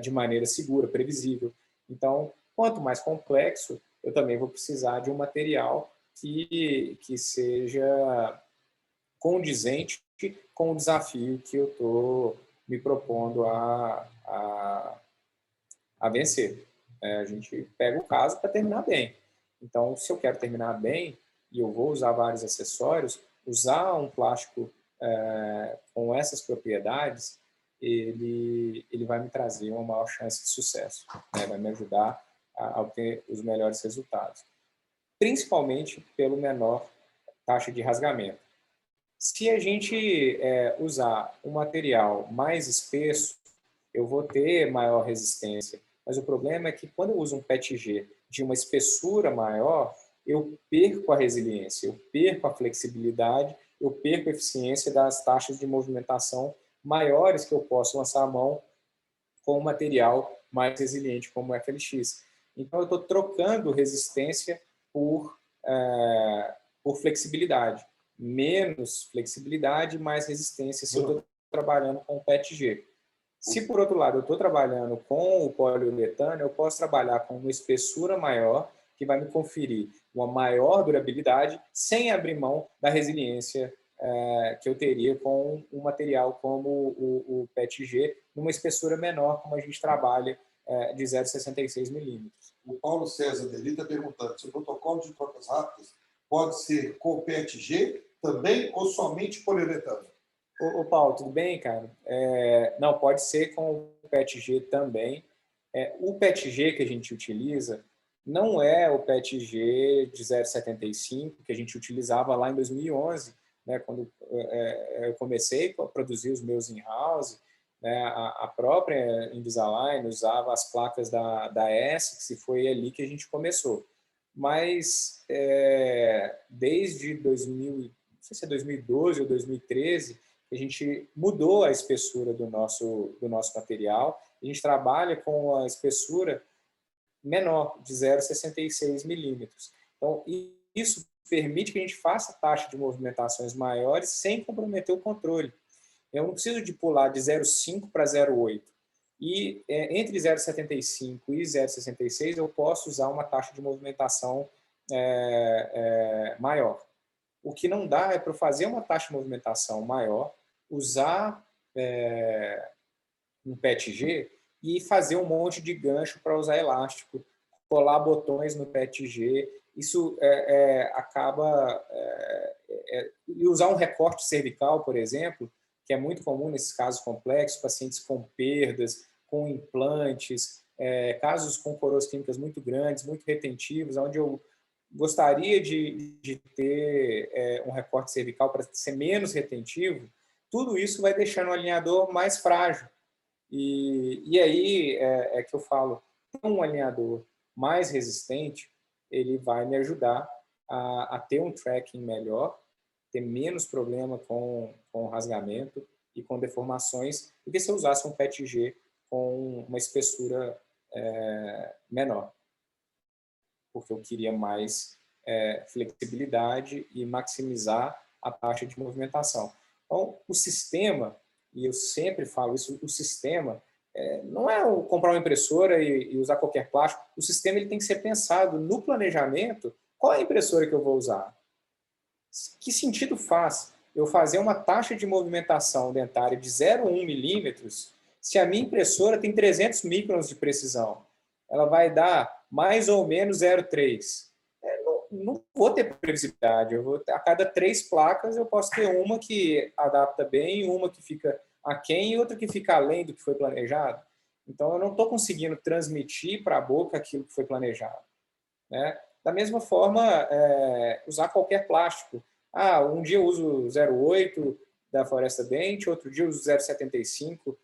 de maneira segura, previsível. Então, quanto mais complexo, eu também vou precisar de um material que seja condizente com o desafio que eu estou me propondo a vencer. A gente pega o caso para terminar bem. Então, se eu quero terminar bem e eu vou usar vários acessórios, usar um plástico com essas propriedades, ele vai me trazer uma maior chance de sucesso, né? Vai me ajudar a obter os melhores resultados, principalmente pelo menor taxa de rasgamento. Se a gente usar um material mais espesso, eu vou ter maior resistência, mas o problema é que quando eu uso um PETG de uma espessura maior, eu perco a resiliência, eu perco a flexibilidade, eu perco a eficiência das taxas de movimentação maiores que eu posso lançar a mão com um material mais resiliente como o FLX. Então, eu estou trocando resistência por flexibilidade. Menos flexibilidade, mais resistência se eu estou trabalhando com o PETG. Se, por outro lado, eu estou trabalhando com o poliuretano, eu posso trabalhar com uma espessura maior, que vai me conferir uma maior durabilidade, sem abrir mão da resiliência que eu teria com um material como o PETG, numa espessura menor, como a gente trabalha de 0,66 milímetros. O Paulo César Deli está perguntando se o protocolo de trocas rápidas pode ser com PETG também ou somente poliuretano? Ô Paulo, tudo bem, cara? Não, pode ser com o PETG também. O PETG que a gente utiliza não é o PETG de 0,75 que a gente utilizava lá em 2011, né, quando eu comecei a produzir os meus in-house, né, a própria Invisalign usava as placas da Essex, e foi ali que a gente começou. Mas desde 2000, não sei se é 2012 ou 2013, a gente mudou a espessura do nosso material. A gente trabalha com a espessura menor, de 0,66 milímetros. Então, isso permite que a gente faça taxa de movimentações maiores sem comprometer o controle. Eu não preciso de pular de 0,5 para 0,8. E entre 0,75 e 0,66 eu posso usar uma taxa de movimentação maior. O que não dá é para fazer uma taxa de movimentação maior, usar um PETG e fazer um monte de gancho para usar elástico, colar botões no PETG. Isso acaba... e usar um recorte cervical, por exemplo, que é muito comum nesses casos complexos, pacientes com perdas, com implantes, casos com coroas químicas muito grandes, muito retentivos, onde eu gostaria de ter um recorte cervical para ser menos retentivo. Tudo isso vai deixando o alinhador mais frágil. E aí que eu falo, um alinhador mais resistente, ele vai me ajudar a ter um tracking melhor, ter menos problema com rasgamento e com deformações do que se eu usasse um PETG com uma espessura menor, porque eu queria mais flexibilidade e maximizar a taxa de movimentação. Então, o sistema, e eu sempre falo isso, o sistema não é comprar uma impressora e usar qualquer plástico. O sistema ele tem que ser pensado no planejamento. Qual é a impressora que eu vou usar? Que sentido faz eu fazer uma taxa de movimentação dentária de 0,1 milímetros se a minha impressora tem 300 microns de precisão? Ela vai dar mais ou menos 0,3. Não vou ter previsibilidade. A cada 3 placas eu posso ter uma que adapta bem, uma que fica aquém e outra que fica além do que foi planejado. Então, eu não estou conseguindo transmitir para a boca aquilo que foi planejado, né? Da mesma forma, usar qualquer plástico. um dia eu uso 0,8 da Floresta Dente, outro dia eu uso 0,75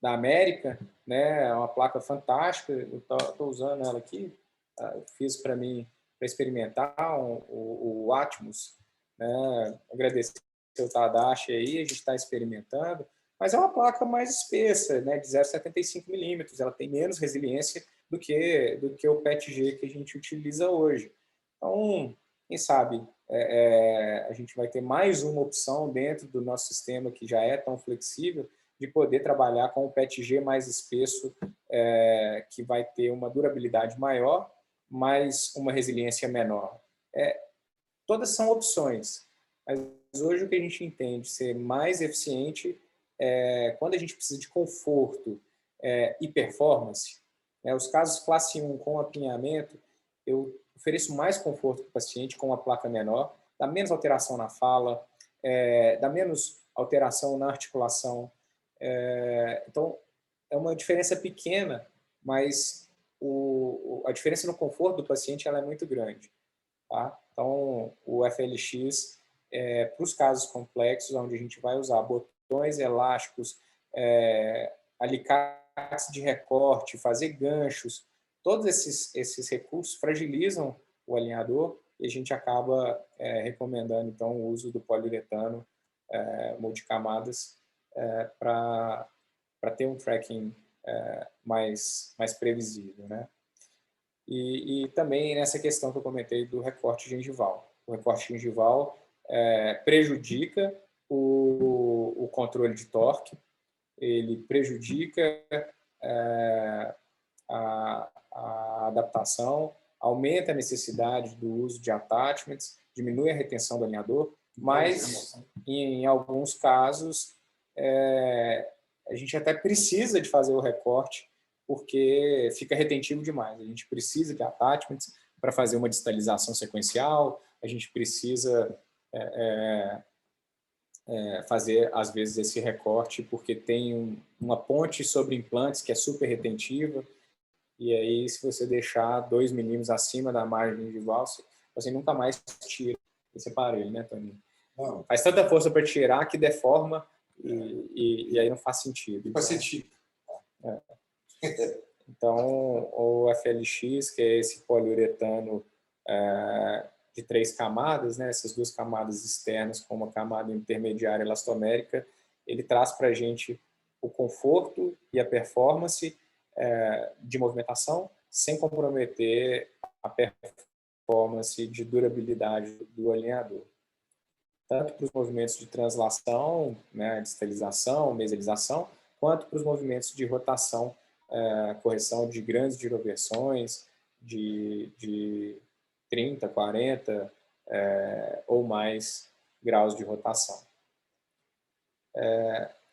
da América, né? É uma placa fantástica, eu estou usando ela aqui, eu fiz para mim, para experimentar o Atmos, né? Agradecer o Tadashi aí, a gente está experimentando, mas é uma placa mais espessa, né? De 0,75 milímetros, ela tem menos resiliência do que o PETG que a gente utiliza hoje. Então, quem sabe a gente vai ter mais uma opção dentro do nosso sistema que já é tão flexível, de poder trabalhar com o PETG mais espesso, que vai ter uma durabilidade maior, mas uma resiliência menor. Todas são opções, mas hoje o que a gente entende ser mais eficiente quando a gente precisa de conforto e performance. Os casos classe 1 com apinhamento, eu ofereço mais conforto para o paciente com uma placa menor, dá menos alteração na fala, dá menos alteração na articulação. Então, é uma diferença pequena, mas a diferença no conforto do paciente ela é muito grande. Tá? Então, o FLX, para os casos complexos, onde a gente vai usar botões elásticos, alicates de recorte, fazer ganchos, todos esses recursos fragilizam o alinhador e a gente acaba recomendando, então, o uso do poliuretano multicamadas para ter um tracking mais previsível, né? E também nessa questão que eu comentei do recorte gengival. O recorte gengival prejudica o controle de torque, ele prejudica a adaptação, aumenta a necessidade do uso de attachments, diminui a retenção do alinhador, mas em alguns casos a gente até precisa de fazer o recorte porque fica retentivo demais. A gente precisa de attachments para fazer uma distalização sequencial, a gente precisa fazer, às vezes, esse recorte porque tem uma ponte sobre implantes que é super retentiva, e aí, se você deixar 2 milímetros acima da margem gengival, você nunca mais tira esse aparelho, né, Toninho? Não. Faz tanta força para tirar que deforma e aí não faz sentido. Faz sentido. Então, o FLX, que é esse poliuretano de 3 camadas, né, essas 2 camadas externas com uma camada intermediária elastomérica, ele traz para a gente o conforto e a performance de movimentação, sem comprometer a performance de durabilidade do alinhador. Tanto para os movimentos de translação, né, distalização, mesalização, quanto para os movimentos de rotação, correção de grandes giroversões, de 30, 40 ou mais graus de rotação.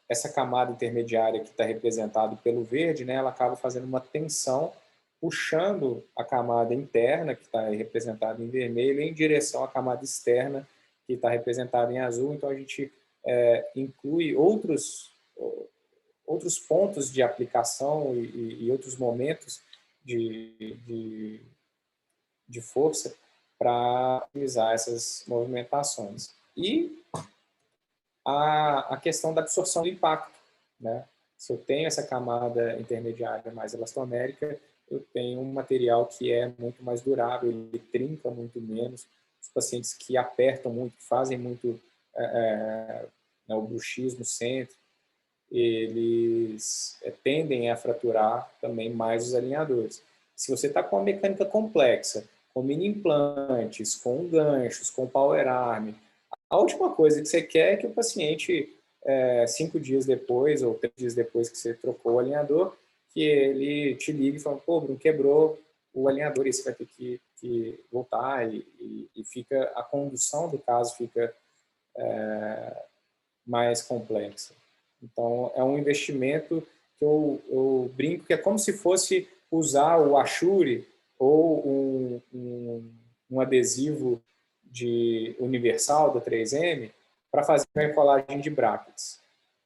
Essa camada intermediária que está representada pelo verde, né, ela acaba fazendo uma tensão, puxando a camada interna, que está representada em vermelho, em direção à camada externa, que está representada em azul. Então, a gente inclui outros pontos de aplicação e outros momentos de força para utilizar essas movimentações. E a questão da absorção do impacto, né? Se eu tenho essa camada intermediária mais elastomérica, eu tenho um material que é muito mais durável, ele trinca muito menos. Os pacientes que apertam muito, que fazem muito o bruxismo sempre, eles tendem a fraturar também mais os alinhadores. Se você está com uma mecânica complexa, com mini implantes, com ganchos, com power arm, a última coisa que você quer é que o paciente, 5 dias depois ou 3 dias depois que você trocou o alinhador, que ele te ligue e fala, pô, Bruno, quebrou o alinhador, e você vai ter que voltar e fica, a condução do caso fica mais complexa. Então, é um investimento que eu brinco que é como se fosse usar o Ashuri ou um adesivo universal da 3M para fazer uma recolagem de brackets.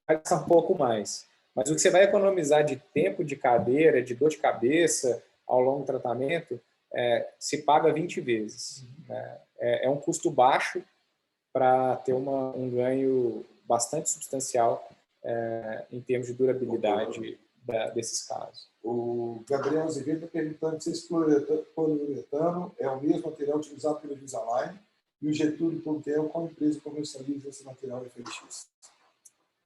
Vai gastar um pouco mais, mas o que você vai economizar de tempo de cadeira, de dor de cabeça ao longo do tratamento, se paga 20 vezes. Né? É um custo baixo para ter um ganho bastante substancial em termos de durabilidade desses casos. O Gabriel Azevedo está perguntando se esse poliuretano é o mesmo material utilizado pelo Invisalign e o Getúlio Pontel, qual empresa comercializa esse material FLX?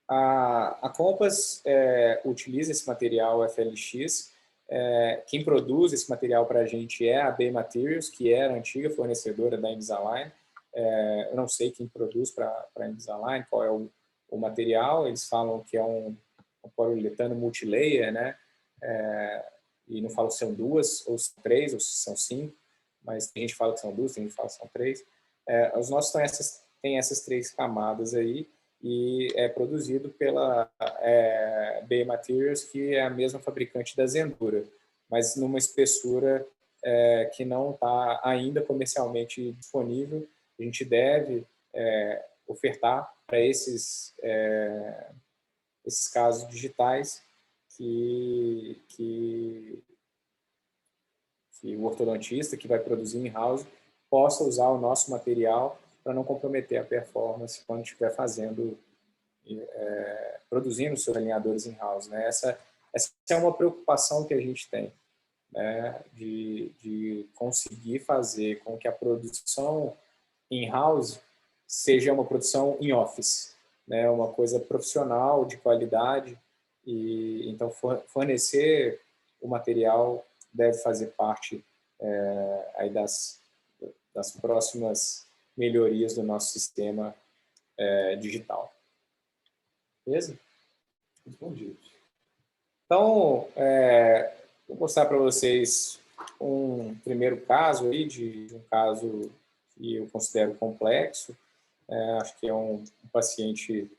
A Compass utiliza esse material FLX. Quem produz esse material para a gente é a Bay Materials, que era a antiga fornecedora da Invisalign. Eu não sei quem produz para a Invisalign, qual é o material. Eles falam que é um poliuretano multilayer, né? E não falam se são 2 ou se são 3 ou se são 5, mas tem gente que fala que são 2, tem gente que fala que são 3. Os nossos têm essas 3 camadas aí, e é produzido pela Bay Materials, que é a mesma fabricante da Zendura, mas numa espessura que não está ainda comercialmente disponível. A gente deve ofertar para esses casos digitais que o ortodontista que vai produzir in-house possa usar o nosso material para não comprometer a performance quando estiver produzindo seus alinhadores in-house. Né? Essa é uma preocupação que a gente tem, né? de conseguir fazer com que a produção in-house seja uma produção in-office, né? Uma coisa profissional, de qualidade, e então fornecer o material deve fazer parte aí das próximas melhorias do nosso sistema digital. Beleza? Respondido. Então, vou mostrar para vocês um primeiro caso aí, de um caso que eu considero complexo. Acho que é um paciente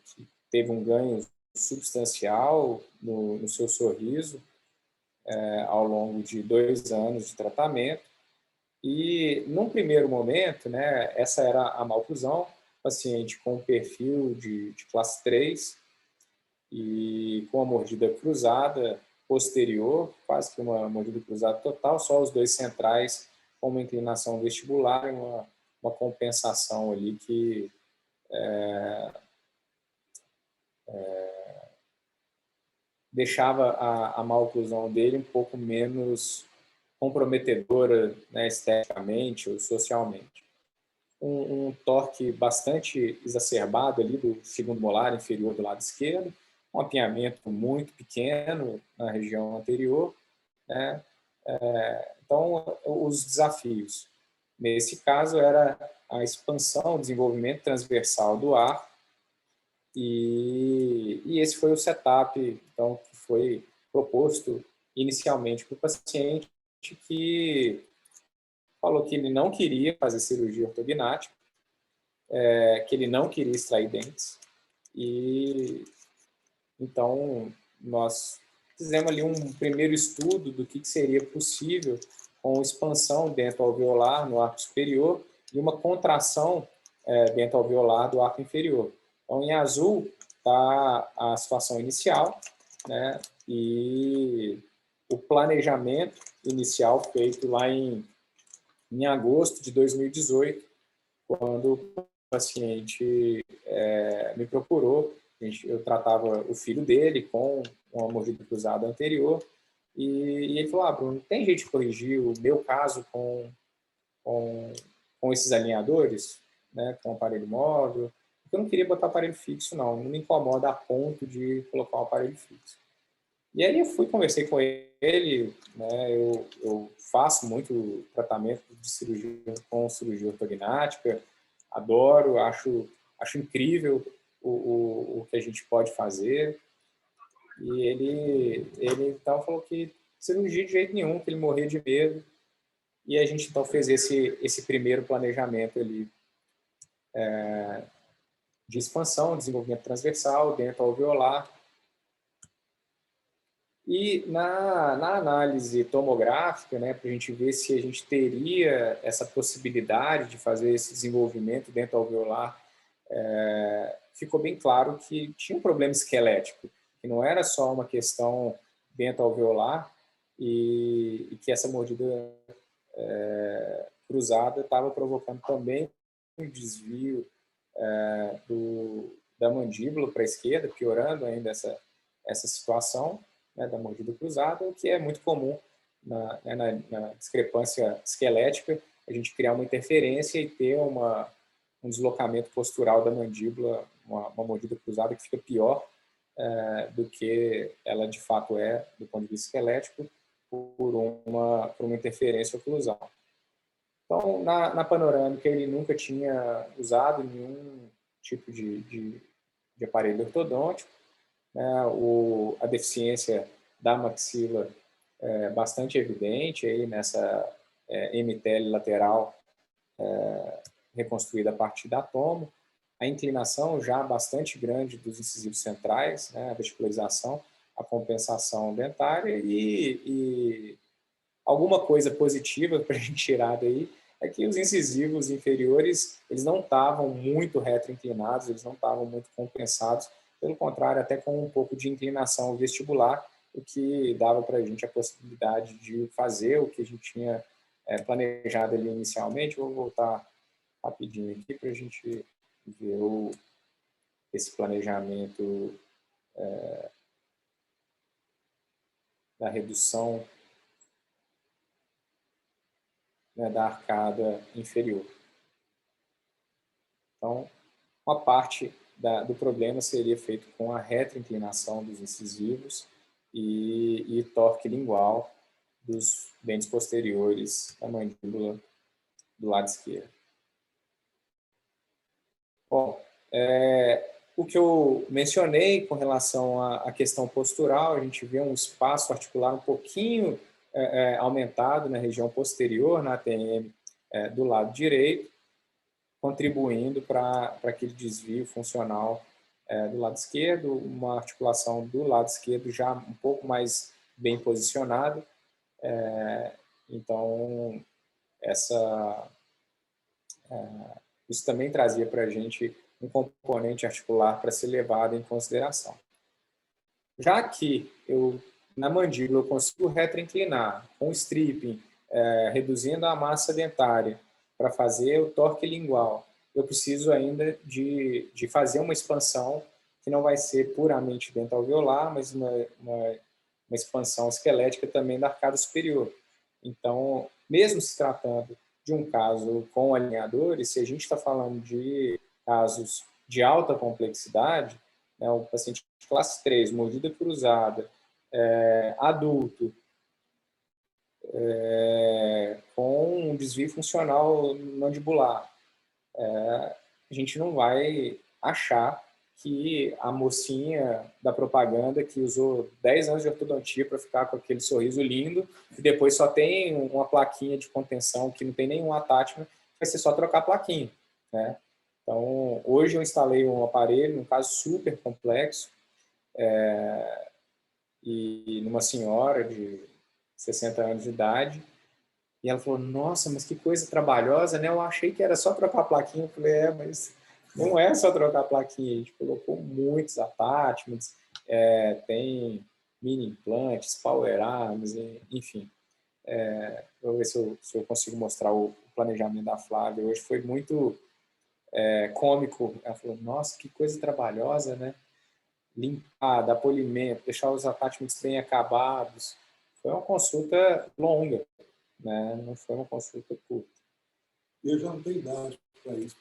que teve um ganho substancial no seu sorriso ao longo de 2 anos de tratamento. E, num primeiro momento, né, essa era a maloclusão, paciente com perfil de classe 3 e com a mordida cruzada posterior, quase que uma mordida cruzada total, só os 2 centrais com uma inclinação vestibular e uma compensação ali que deixava a maloclusão dele um pouco menos comprometedora, né, esteticamente ou socialmente. Um torque bastante exacerbado ali do segundo molar inferior do lado esquerdo, um apinhamento muito pequeno na região anterior, né? Então, os desafios nesse caso era a expansão, o desenvolvimento transversal do ar, e esse foi o setup então, que foi proposto inicialmente para o paciente, que falou que ele não queria fazer cirurgia ortognática, que ele não queria extrair dentes, e então nós fizemos ali um primeiro estudo do que seria possível com expansão dentoalveolar no arco superior e uma contração dentoalveolar do arco inferior. Então, em azul está a situação inicial, né, e o planejamento inicial feito lá em agosto de 2018, quando o paciente me procurou. Eu tratava o filho dele com uma mordida cruzada anterior, e ele falou: Bruno, tem jeito de corrigir o meu caso com esses alinhadores, né, com aparelho móvel? Eu não queria botar aparelho fixo, não me incomoda a ponto de colocar um aparelho fixo. E aí eu fui, conversei com ele, né, eu faço muito tratamento de cirurgia com cirurgia ortognática, adoro, acho incrível o que a gente pode fazer. E ele então falou que cirurgia de jeito nenhum, que ele morria de medo. E a gente então fez esse primeiro planejamento ali, de expansão, desenvolvimento transversal, dentoalveolar. E na análise tomográfica, né, para a gente ver se a gente teria essa possibilidade de fazer esse desenvolvimento dentoalveolar, ficou bem claro que tinha um problema esquelético, que não era só uma questão dentoalveolar, e que essa mordida cruzada estava provocando também um desvio da mandíbula para a esquerda, piorando ainda essa situação, né, da mordida cruzada, o que é muito comum na discrepância esquelética, a gente criar uma interferência e ter um deslocamento postural da mandíbula, uma mordida cruzada que fica pior do que ela de fato é, do ponto de vista esquelético, por uma interferência oclusal. Então, na panorâmica, ele nunca tinha usado nenhum tipo de aparelho ortodôntico, né? A deficiência da maxila é bastante evidente aí nessa MTL lateral reconstruída a partir da tomo, a inclinação já bastante grande dos incisivos centrais, né? A vestibularização, a compensação dentária e alguma coisa positiva para a gente tirar daí é que os incisivos inferiores eles não estavam muito retroinclinados, eles não estavam muito compensados, pelo contrário, até com um pouco de inclinação vestibular, o que dava para a gente a possibilidade de fazer o que a gente tinha planejado ali inicialmente. Vou voltar rapidinho aqui para a gente ver esse planejamento da redução, né, da arcada inferior. Então, uma parte do problema seria feito com a retroinclinação dos incisivos e torque lingual dos dentes posteriores da mandíbula do lado esquerdo. Bom, o que eu mencionei com relação à questão postural, a gente vê um espaço articular um pouquinho aumentado na região posterior, na ATM do lado direito, contribuindo para aquele desvio funcional do lado esquerdo, uma articulação do lado esquerdo já um pouco mais bem posicionada. Então, isso também trazia para a gente um componente articular para ser levado em consideração. Já que na mandíbula eu consigo retroinclinar com stripping, reduzindo a massa dentária para fazer o torque lingual, eu preciso ainda de fazer uma expansão que não vai ser puramente dental-alveolar, mas uma expansão esquelética também da arcada superior. Então, mesmo se tratando de um caso com alinhadores, se a gente está falando de casos de alta complexidade, né, um paciente de classe 3, mordida cruzada, adulto, com um desvio funcional mandibular, a gente não vai achar que a mocinha da propaganda que usou 10 anos de ortodontia para ficar com aquele sorriso lindo e depois só tem uma plaquinha de contenção que não tem nenhum attachment, vai ser só trocar a plaquinha, né? Então, hoje eu instalei um aparelho, um caso super complexo, e numa senhora de 60 anos de idade, e ela falou, nossa, mas que coisa trabalhosa, né? Eu achei que era só trocar a plaquinha. Eu falei, mas não é só trocar a plaquinha. A gente colocou muitos attachments, tem mini implantes, power arms, enfim. Vou ver se eu consigo mostrar o planejamento da Flávia. Hoje foi muito cômico. Ela falou, nossa, que coisa trabalhosa, né? Limpar, dar polimento, deixar os attachments bem acabados. Foi uma consulta longa, né? Não foi uma consulta curta. Eu já não tenho idade para isso.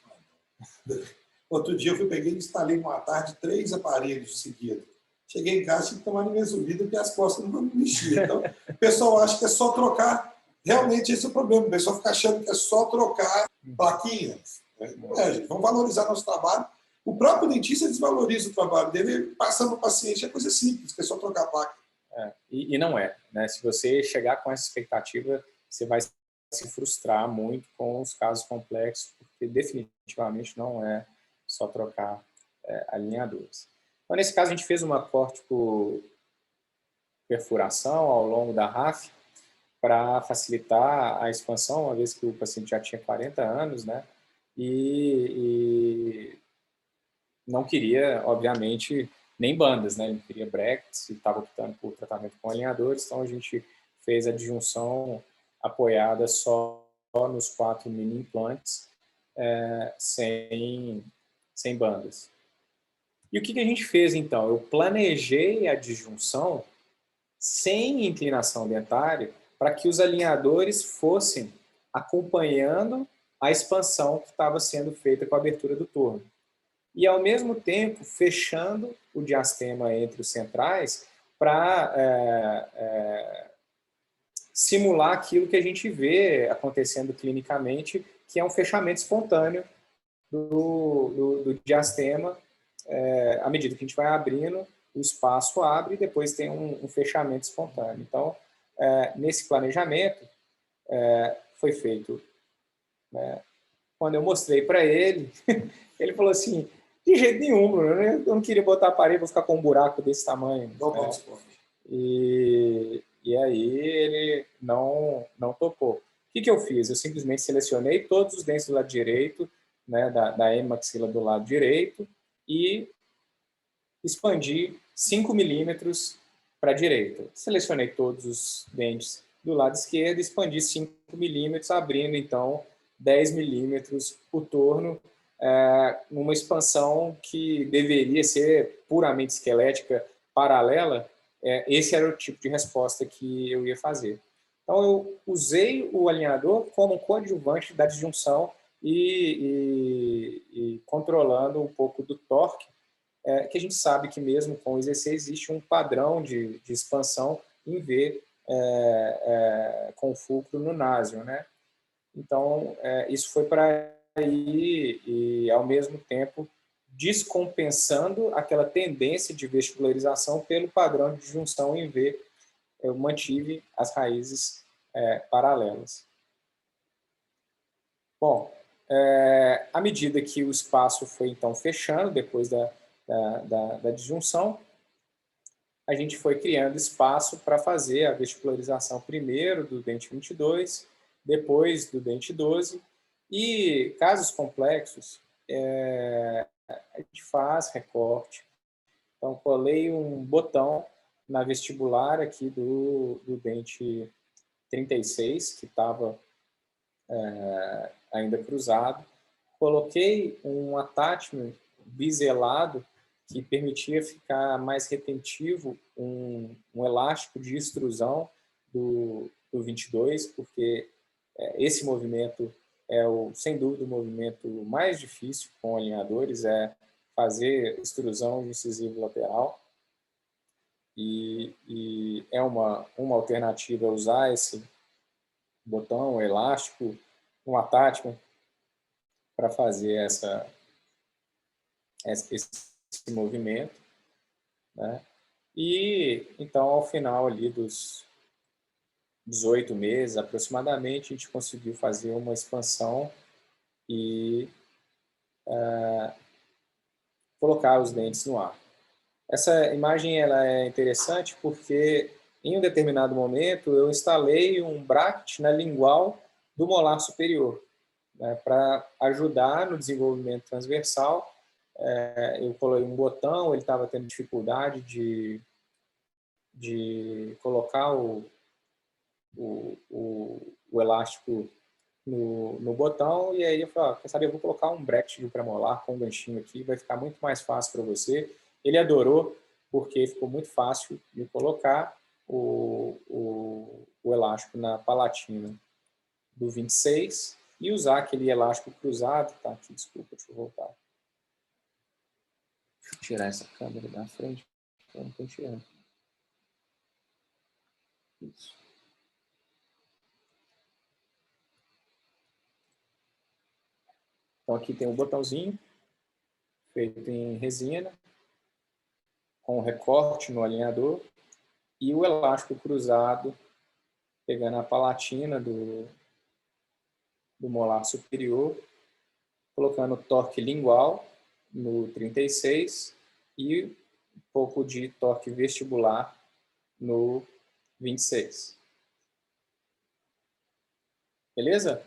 Outro dia eu peguei e instalei uma tarde 3 aparelhos seguidos. Cheguei em casa e tive que tomar nimesulida porque as costas não vão me mexer. Então, o pessoal acha que é só trocar. Realmente esse é o problema. O pessoal fica achando que é só trocar plaquinhas. Não é, gente. Vamos valorizar nosso trabalho. O próprio dentista desvaloriza o trabalho dele, passando para o paciente é coisa simples, que é só trocar a placa. E não é, né? Se você chegar com essa expectativa, você vai se frustrar muito com os casos complexos, porque definitivamente não é só trocar alinhadores. Então, nesse caso, a gente fez uma cortico-perfuração ao longo da RAF para facilitar a expansão, uma vez que o paciente já tinha 40 anos, né? E não queria, obviamente, nem bandas, né? Ele não queria brackets e estava optando por tratamento com alinhadores, então a gente fez a disjunção apoiada só nos 4 mini implantes, sem bandas. E o que a gente fez, então? Eu planejei a disjunção sem inclinação dentária para que os alinhadores fossem acompanhando a expansão que estava sendo feita com a abertura do torno. E, ao mesmo tempo, fechando o diastema entre os centrais para simular aquilo que a gente vê acontecendo clinicamente, que é um fechamento espontâneo do diastema. À medida que a gente vai abrindo, o espaço abre e depois tem um fechamento espontâneo. Então, nesse planejamento, foi feito, né? Quando eu mostrei para ele, ele falou assim, de jeito nenhum, Bruno, eu não queria botar a parede para ficar com um buraco desse tamanho. E aí ele não topou. O que eu fiz? Eu simplesmente selecionei todos os dentes do lado direito, né, da hemimaxila do lado direito, e expandi 5 milímetros para a direita. Selecionei todos os dentes do lado esquerdo, expandi 5 milímetros, abrindo então 10 milímetros o torno, numa expansão que deveria ser puramente esquelética, paralela. Esse era o tipo de resposta que eu ia fazer. Então, eu usei o alinhador como coadjuvante da disjunção e controlando um pouco do torque, que a gente sabe que mesmo com o IZC existe um padrão de expansão em V com fulcro no násio, né? Então, isso foi para ir e, ao mesmo tempo, descompensando aquela tendência de vestibularização pelo padrão de junção em V. Eu mantive as raízes paralelas. Bom, à medida que o espaço foi, então, fechando, depois da disjunção, a gente foi criando espaço para fazer a vestibularização primeiro do dente 22, depois do dente 12, e casos complexos, a gente faz recorte. Então, colei um botão na vestibular aqui do dente 36, que estava ainda cruzado. Coloquei um attachment biselado que permitia ficar mais retentivo um elástico de extrusão do 22, porque esse movimento sem dúvida, o movimento mais difícil com alinhadores, fazer extrusão de incisivo lateral. E é uma alternativa usar esse botão elástico, um attachment, para fazer esse movimento, né? E então, ao final ali dos 18 meses aproximadamente, a gente conseguiu fazer uma expansão e colocar os dentes no ar. Essa imagem ela é interessante porque em um determinado momento eu instalei um bracket na lingual do molar superior, né, para ajudar no desenvolvimento transversal. Eu coloquei um botão, ele estava tendo dificuldade de colocar o elástico no botão, e aí eu falei, quer saber, eu vou colocar um bracket de premolar com um ganchinho aqui, vai ficar muito mais fácil para você. Ele adorou, porque ficou muito fácil de colocar o elástico na palatina do 26 e usar aquele elástico cruzado. Tá aqui, desculpa, deixa eu voltar. Deixa eu tirar essa câmera da frente, eu não estou tirando. Isso. Então aqui tem um botãozinho feito em resina, com recorte no alinhador, e o elástico cruzado pegando a palatina do molar superior, colocando torque lingual no 36 e um pouco de torque vestibular no 26. Beleza?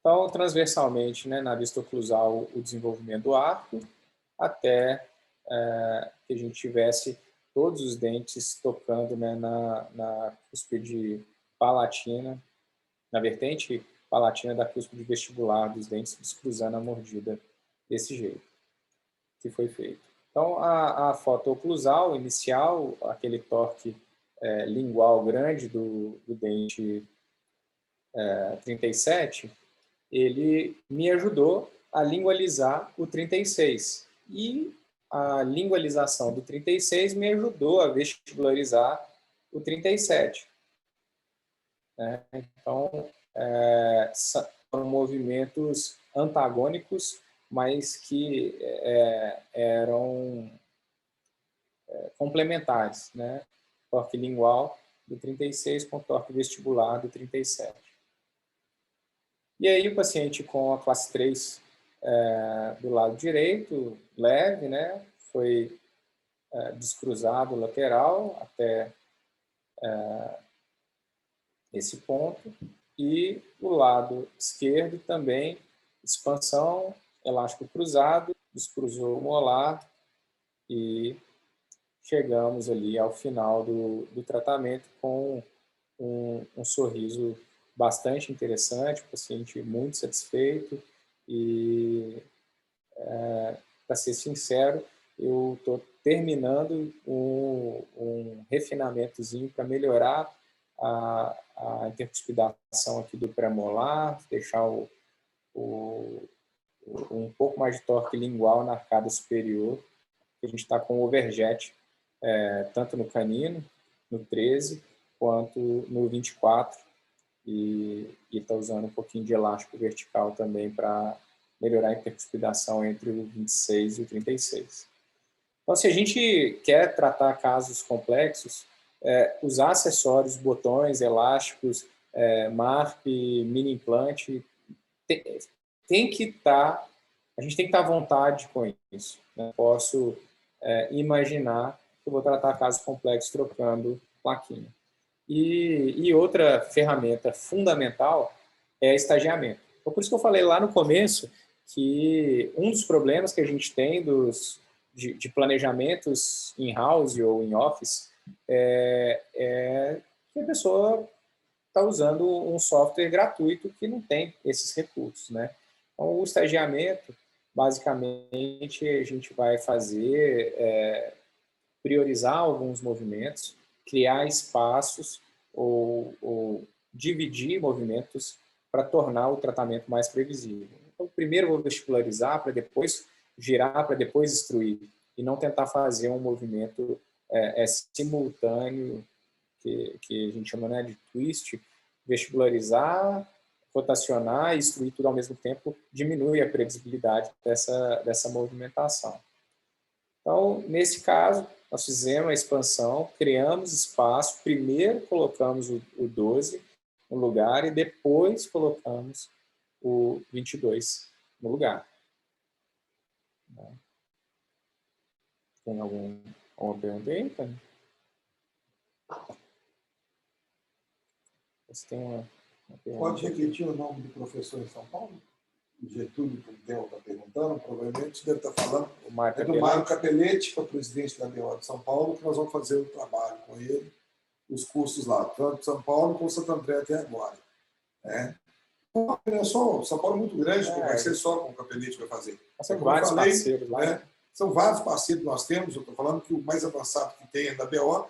Então, transversalmente, né, na vista oclusal, o desenvolvimento do arco, até que a gente tivesse todos os dentes tocando, né, na cúspide palatina, na vertente palatina da cúspide vestibular dos dentes, descruzando a mordida desse jeito que foi feito. Então, a foto oclusal inicial, aquele torque lingual grande do dente 37, ele me ajudou a lingualizar o 36. E a lingualização do 36 me ajudou a vestibularizar o 37. Né? Então, são movimentos antagônicos, mas que eram complementares, né? Torque lingual do 36 com torque vestibular do 37. E aí o paciente com a classe 3 do lado direito, leve, né? Foi descruzado lateral até esse ponto, e o lado esquerdo também, expansão, elástico cruzado, descruzou o molar e chegamos ali ao final do tratamento com um sorriso bastante interessante, o paciente muito satisfeito e, para ser sincero, eu estou terminando um refinamentozinho para melhorar a intercuspidação aqui do premolar, deixar um pouco mais de torque lingual na arcada superior. A gente está com overjet, tanto no canino, no 13, quanto no 24, e está usando um pouquinho de elástico vertical também para melhorar a intercuspidação entre o 26 e o 36. Então, se a gente quer tratar casos complexos, usar acessórios, botões, elásticos, MARP, mini implante, tem que estar, a gente tem que estar à vontade com isso. Não posso imaginar que eu vou tratar casos complexos trocando plaquinha. E outra ferramenta fundamental é estagiamento. Então, por isso que eu falei lá no começo que um dos problemas que a gente tem de planejamentos in-house ou in-office é que a pessoa está usando um software gratuito que não tem esses recursos, né? Então, o estagiamento, basicamente, a gente vai fazer priorizar alguns movimentos, criar espaços ou dividir movimentos para tornar o tratamento mais previsível. Então, primeiro vou vestibularizar, para depois girar, para depois instruir, e não tentar fazer um movimento simultâneo, que a gente chama, né, de twist. Vestibularizar, rotacionar e instruir tudo ao mesmo tempo diminui a previsibilidade dessa movimentação. Então, nesse caso, nós fizemos a expansão, criamos espaço, primeiro colocamos o 12 no lugar e depois colocamos o 22 no lugar. Tem alguma pergunta aí, Tânia? Você tem uma pergunta? Pode repetir o nome do professor em São Paulo? O Getúlio Del está perguntando, provavelmente deve estar falando. É do Mário Capelletti, que é o presidente da BO de São Paulo, que nós vamos fazer o trabalho com ele, os cursos lá, tanto de São Paulo como Santo André até agora. Não é só, São Paulo é muito grande, não vai ser só com o Capelletti que vai fazer. São vários parceiros lá. Né? São vários parceiros que nós temos, eu estou falando que o mais avançado que tem é da BO.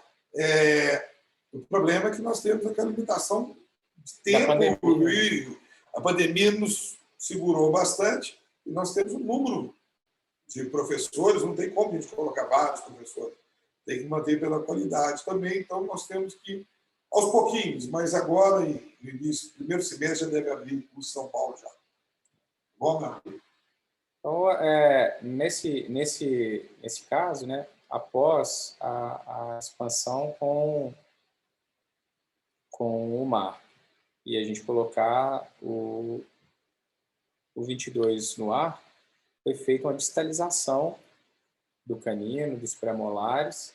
O problema é que nós temos aquela limitação de tempo, e a pandemia nos segurou bastante, e nós temos um número de professores, não tem como a gente colocar vários professores, tem que manter pela qualidade também, então nós temos que, aos pouquinhos, mas agora, no início, primeiro semestre, já deve abrir o São Paulo já. Bom, meu amigo? Então, nesse caso, né, após a expansão com o mar, e a gente colocar o 22 no ar, foi feita uma distalização do canino, dos premolares,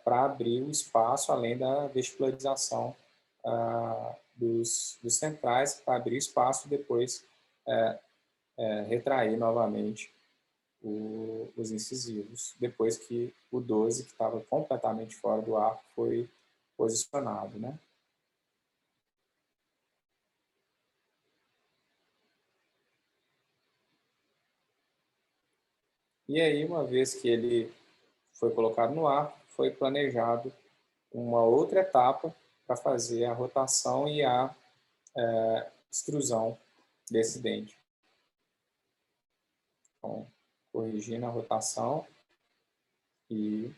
para abrir o espaço, além da vestibularização dos centrais, para abrir espaço e depois retrair novamente os incisivos, depois que o 12, que estava completamente fora do arco, foi posicionado, né? E aí, uma vez que ele foi colocado no arco, foi planejado uma outra etapa para fazer a rotação e a extrusão desse dente. Então, corrigindo a rotação e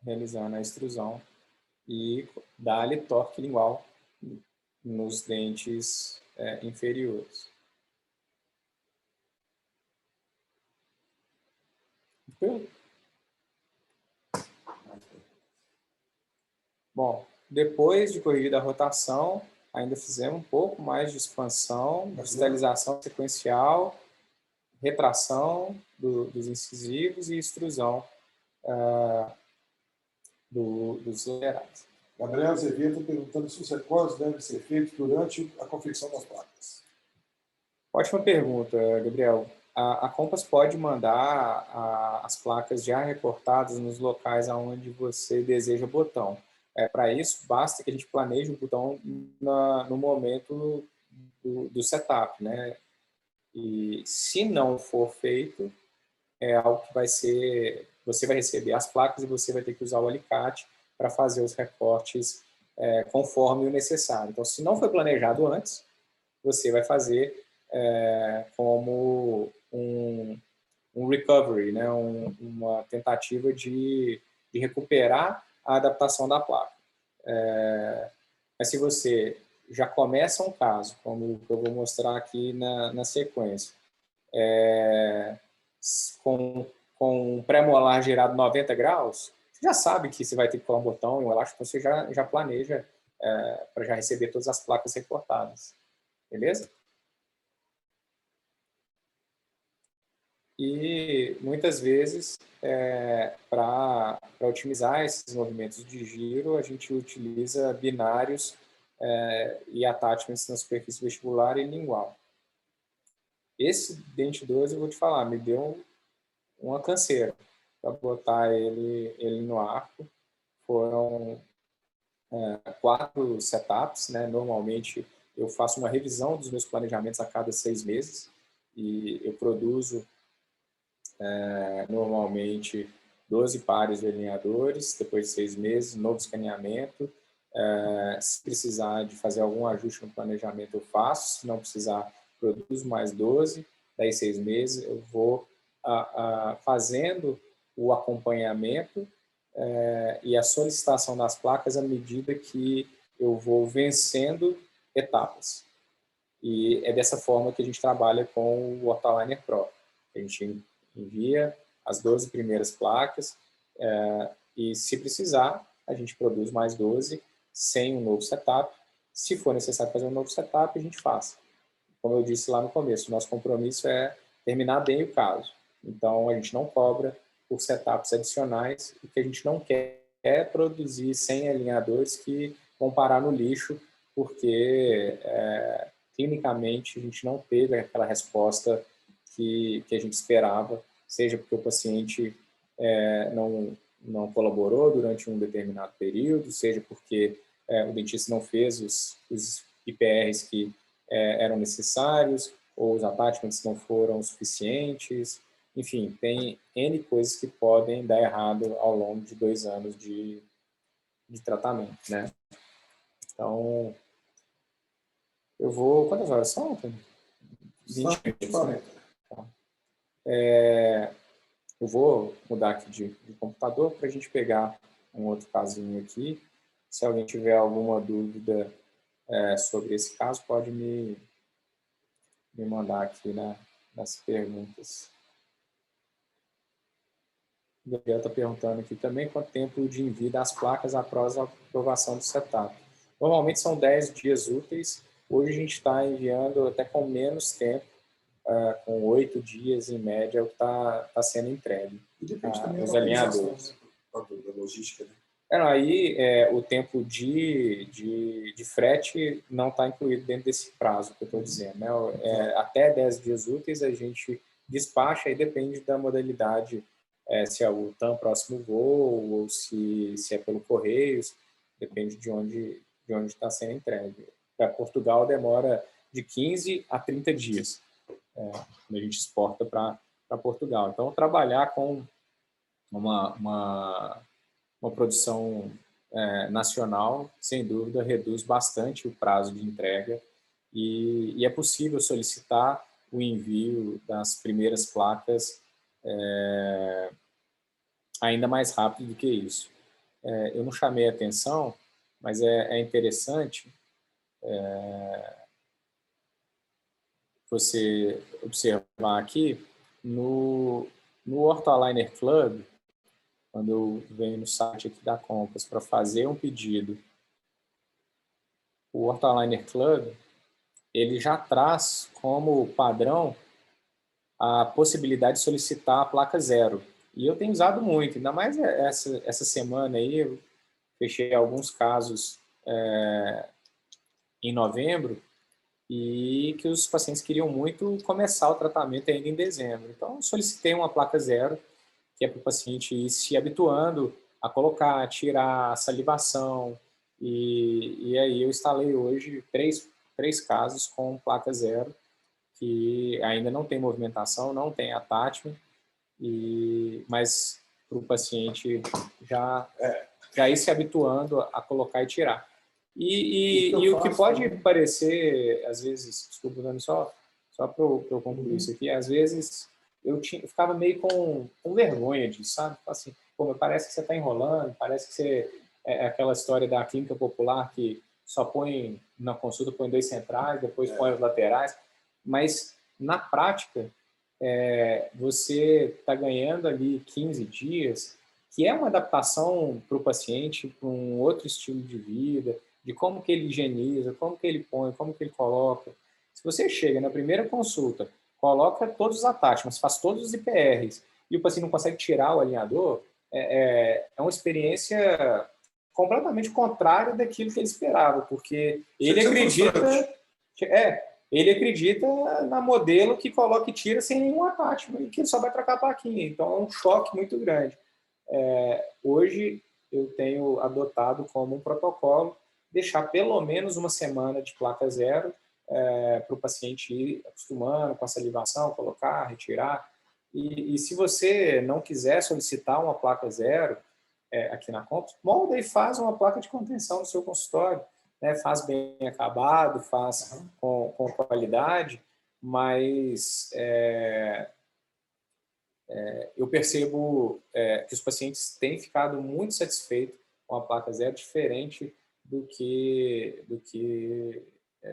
realizando a extrusão e dar-lhe torque lingual nos dentes inferiores. Bom, depois de corrigida a rotação, ainda fizemos um pouco mais de expansão, digitalização sequencial, retração dos incisivos e extrusão dos laterais. Gabriel Azevedo perguntando se os recortes devem ser feitos durante a confecção das placas. Ótima pergunta, Gabriel. A Compass pode mandar as placas já recortadas nos locais onde você deseja o botão. Para isso, basta que a gente planeje o botão no momento do setup, né? E se não for feito, é algo que vai ser... Você vai receber as placas e você vai ter que usar o alicate para fazer os recortes conforme o necessário. Então, se não foi planejado antes, você vai fazer como um recovery, né? Uma tentativa de recuperar a adaptação da placa. Mas se você já começa um caso, como o que eu vou mostrar aqui na sequência, com um pré-molar girado 90 graus, você já sabe que você vai ter que colar um botão e um elástico, então você já planeja para já receber todas as placas recortadas. Beleza? E muitas vezes, para otimizar esses movimentos de giro, a gente utiliza binários e attachments na superfície vestibular e lingual. Esse dente 12, eu vou te falar, me deu uma canseira para botar ele no arco. Foram 4 setups, né? Normalmente eu faço uma revisão dos meus planejamentos a cada 6 meses e eu produzo normalmente 12 pares de alinhadores, depois de 6 meses, novo escaneamento. Se precisar de fazer algum ajuste no planejamento, eu faço. Se não precisar, produzo mais 12. Daí 6 meses, eu vou fazendo o acompanhamento e a solicitação das placas à medida que eu vou vencendo etapas. E é dessa forma que a gente trabalha com o Ortoliner Pro. A gente envia as 12 primeiras placas e, se precisar, a gente produz mais 12 sem um novo setup. Se for necessário fazer um novo setup, a gente faz. Como eu disse lá no começo, o nosso compromisso é terminar bem o caso. Então, a gente não cobra por setups adicionais. O que a gente não quer é produzir 100 alinhadores que vão parar no lixo, porque clinicamente a gente não teve aquela resposta que a gente esperava, seja porque o paciente não colaborou durante um determinado período, seja porque o dentista não fez os IPRs que eram necessários, ou os attachments não foram suficientes. Enfim, tem N coisas que podem dar errado ao longo de 2 anos de tratamento, né? Então, eu vou... Quantas horas são, Antônio? 20 minutos, né? Tá. Eu vou mudar aqui de computador para a gente pegar um outro casinho aqui. Se alguém tiver alguma dúvida sobre esse caso, pode me mandar aqui nas perguntas. O Gabriel está perguntando aqui também quanto tempo de envio das placas após a aprovação do setup. Normalmente são 10 dias úteis. Hoje a gente está enviando até com menos tempo, com 8 dias em média, o que está sendo entregue. E depende também os da alinhadores. da logística, né? Aí, o tempo de frete não está incluído dentro desse prazo que eu estou dizendo, né? Até 10 dias úteis a gente despacha, aí depende da modalidade, se é o tão próximo voo ou se é pelo Correios, depende de onde está sendo entregue. Para Portugal demora de 15 a 30 dias, quando a gente exporta para Portugal. Então, trabalhar com uma produção nacional, sem dúvida, reduz bastante o prazo de entrega e é possível solicitar o envio das primeiras placas ainda mais rápido do que isso. Eu não chamei a atenção, mas é interessante você observar aqui no Hortoliner Club, quando eu venho no site aqui da Compass para fazer um pedido, o Hortoliner Club, ele já traz como padrão a possibilidade de solicitar a placa zero. E eu tenho usado muito, ainda mais essa semana aí, eu fechei alguns casos em novembro e que os pacientes queriam muito começar o tratamento ainda em dezembro. Então, eu solicitei uma placa zero, que é para o paciente ir se habituando a colocar, tirar a salivação. E aí eu instalei hoje três casos com placa zero, que ainda não tem movimentação, não tem attachment, mas para o paciente já ir se habituando a colocar e tirar. E o que pode parecer, às vezes, desculpa, Dani, só para eu concluir isso aqui, às vezes eu ficava meio com vergonha disso, sabe? Assim, pô, parece que você está enrolando, parece que você é aquela história da clínica popular que só põe na consulta, põe 2 centrais, depois põe os laterais, mas na prática você está ganhando ali 15 dias, que é uma adaptação para o paciente, para um outro estilo de vida, de como que ele higieniza, como que ele põe, como que ele coloca. Se você chega na primeira consulta, coloca todos os attachments, faz todos os IPRs, e o paciente não consegue tirar o alinhador, é uma experiência completamente contrária daquilo que ele esperava, porque ele acredita... Ele acredita na modelo que coloca e tira sem nenhum attachment e que só vai trocar a plaquinha. Então, é um choque muito grande. Hoje, eu tenho adotado como um protocolo deixar pelo menos uma semana de placa zero para o paciente ir acostumando com a salivação, colocar, retirar. E se você não quiser solicitar uma placa zero aqui na Compass, molda e faz uma placa de contenção no seu consultório. Faz bem acabado, faz com qualidade, mas eu percebo que os pacientes têm ficado muito satisfeitos com a placa zero, diferente do que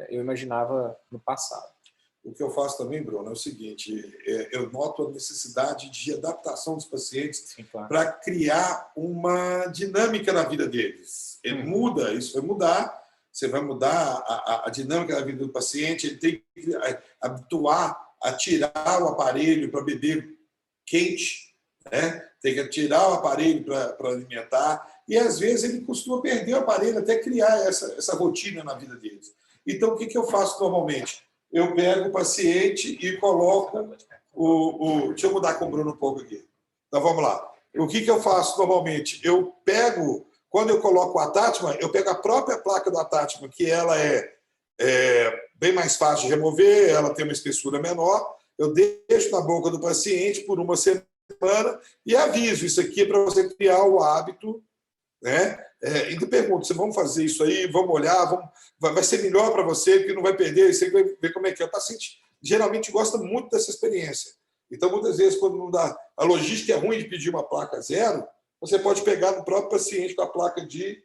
eu imaginava no passado. O que eu faço também, Bruno, é o seguinte, eu noto a necessidade de adaptação dos pacientes claro. Para criar uma dinâmica na vida deles. Ele muda, isso vai mudar, você vai mudar a dinâmica da vida do paciente, ele tem que habituar a tirar o aparelho para beber quente, né? Tem que tirar o aparelho para alimentar, e às vezes ele costuma perder o aparelho até criar essa rotina na vida deles. Então, o que eu faço normalmente? Eu pego o paciente e coloco deixa eu mudar com o Bruno um pouco aqui. Então, vamos lá. O que eu faço normalmente? Eu pego, quando eu coloco o attachment, eu pego a própria placa do attachment, que ela é bem mais fácil de remover, ela tem uma espessura menor, eu deixo na boca do paciente por uma semana e aviso, isso aqui é para você criar o hábito, né? E te pergunto, se vamos fazer isso aí, vamos olhar, vai ser melhor para você, porque não vai perder, você vai ver como é que é. O paciente geralmente gosta muito dessa experiência. Então, muitas vezes, quando não dá, a logística é ruim de pedir uma placa zero, você pode pegar no próprio paciente com a placa de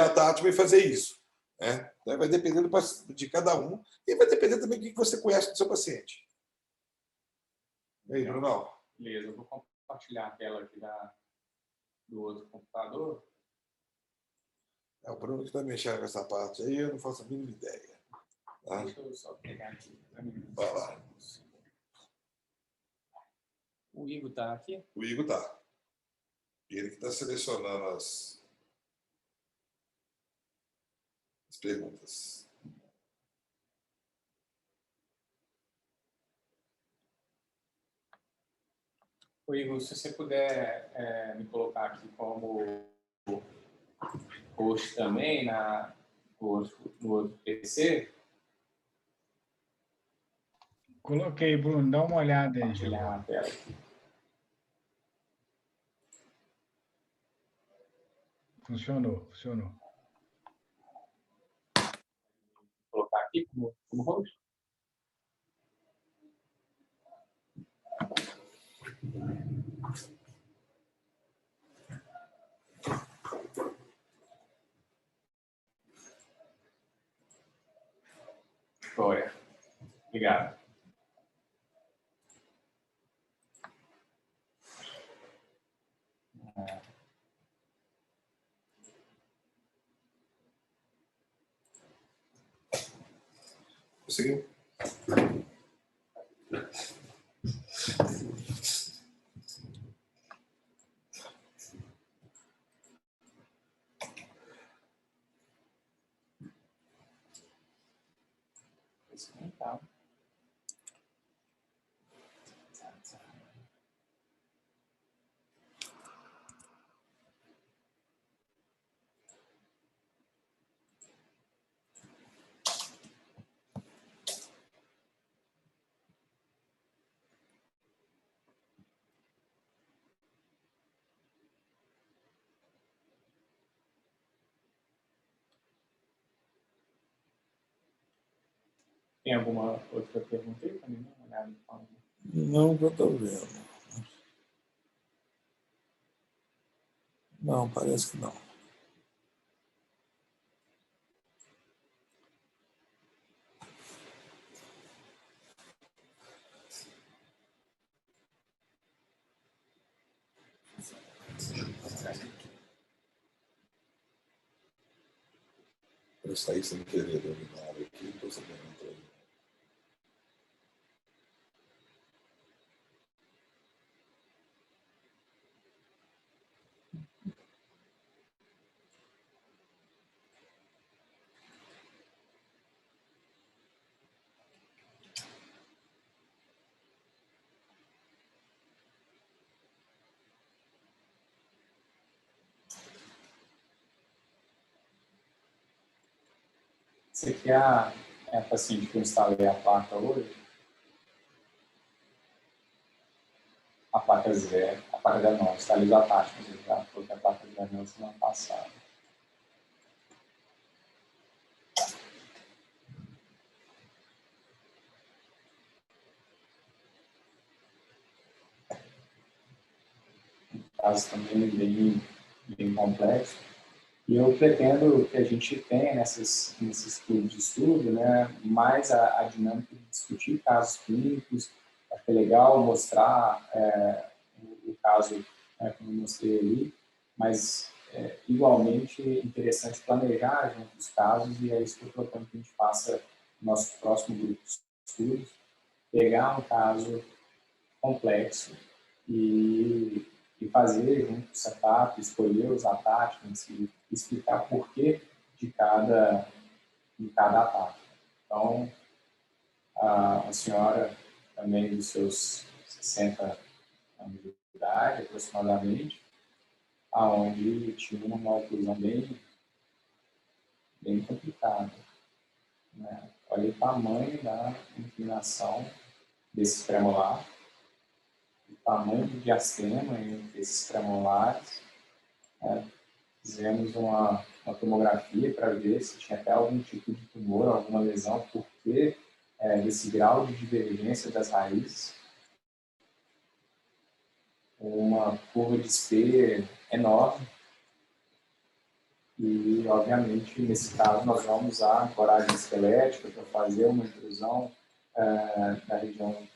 attachment e fazer isso, né? Então, vai depender de cada um e vai depender também do que você conhece do seu paciente. E aí, Bruno? Beleza, eu vou compartilhar a tela aqui do outro computador. É o Bruno que está mexendo com essa parte aí, eu não faço a mínima ideia. Tá? Deixa eu só pegar aqui. Vai lá. O Igor está aqui? O Igor está. Ele que está selecionando as perguntas. Igor, se você puder me colocar aqui como host também no outro PC. Coloquei, Bruno, dá uma olhada aí. Compartilhar a tela aqui. Funcionou. Vou colocar aqui como host. Olha, obrigado. Conseguiu? Então. Tem alguma outra pergunta aí para mim? Não, que eu estou vendo. Não, parece que não. Eu saí sem querer do webinário aqui, estou sabendo entrar aí. Essa aqui é a paciente que eu instalei a placa hoje. A placa zero. A placa zero não, instalei a tática, mas eu já coloquei a placa zero na semana passada. O caso também bem complexo. E eu pretendo que a gente tenha nesses clubes de estudo, né, mais a dinâmica de discutir casos clínicos. Acho que é legal mostrar o caso, como eu mostrei ali, mas igualmente interessante planejar junto os casos, e é isso que eu estou propondo que a gente faça no nosso próximo grupo de estudos, pegar um caso complexo e fazer junto o setup, escolher os attachments e explicar por que de cada ataque. Então, a senhora também dos seus 60 anos de idade, aproximadamente, aonde tinha uma oclusão bem complicada, né? Olha o tamanho da inclinação desse premolar, o tamanho do diastema entre esses premolares. Fizemos uma tomografia para ver se tinha até algum tipo de tumor, alguma lesão, porque desse grau de divergência das raízes. Uma curva de SP enorme. E, obviamente, nesse caso, nós vamos usar a coragem esquelética para fazer uma intrusão da região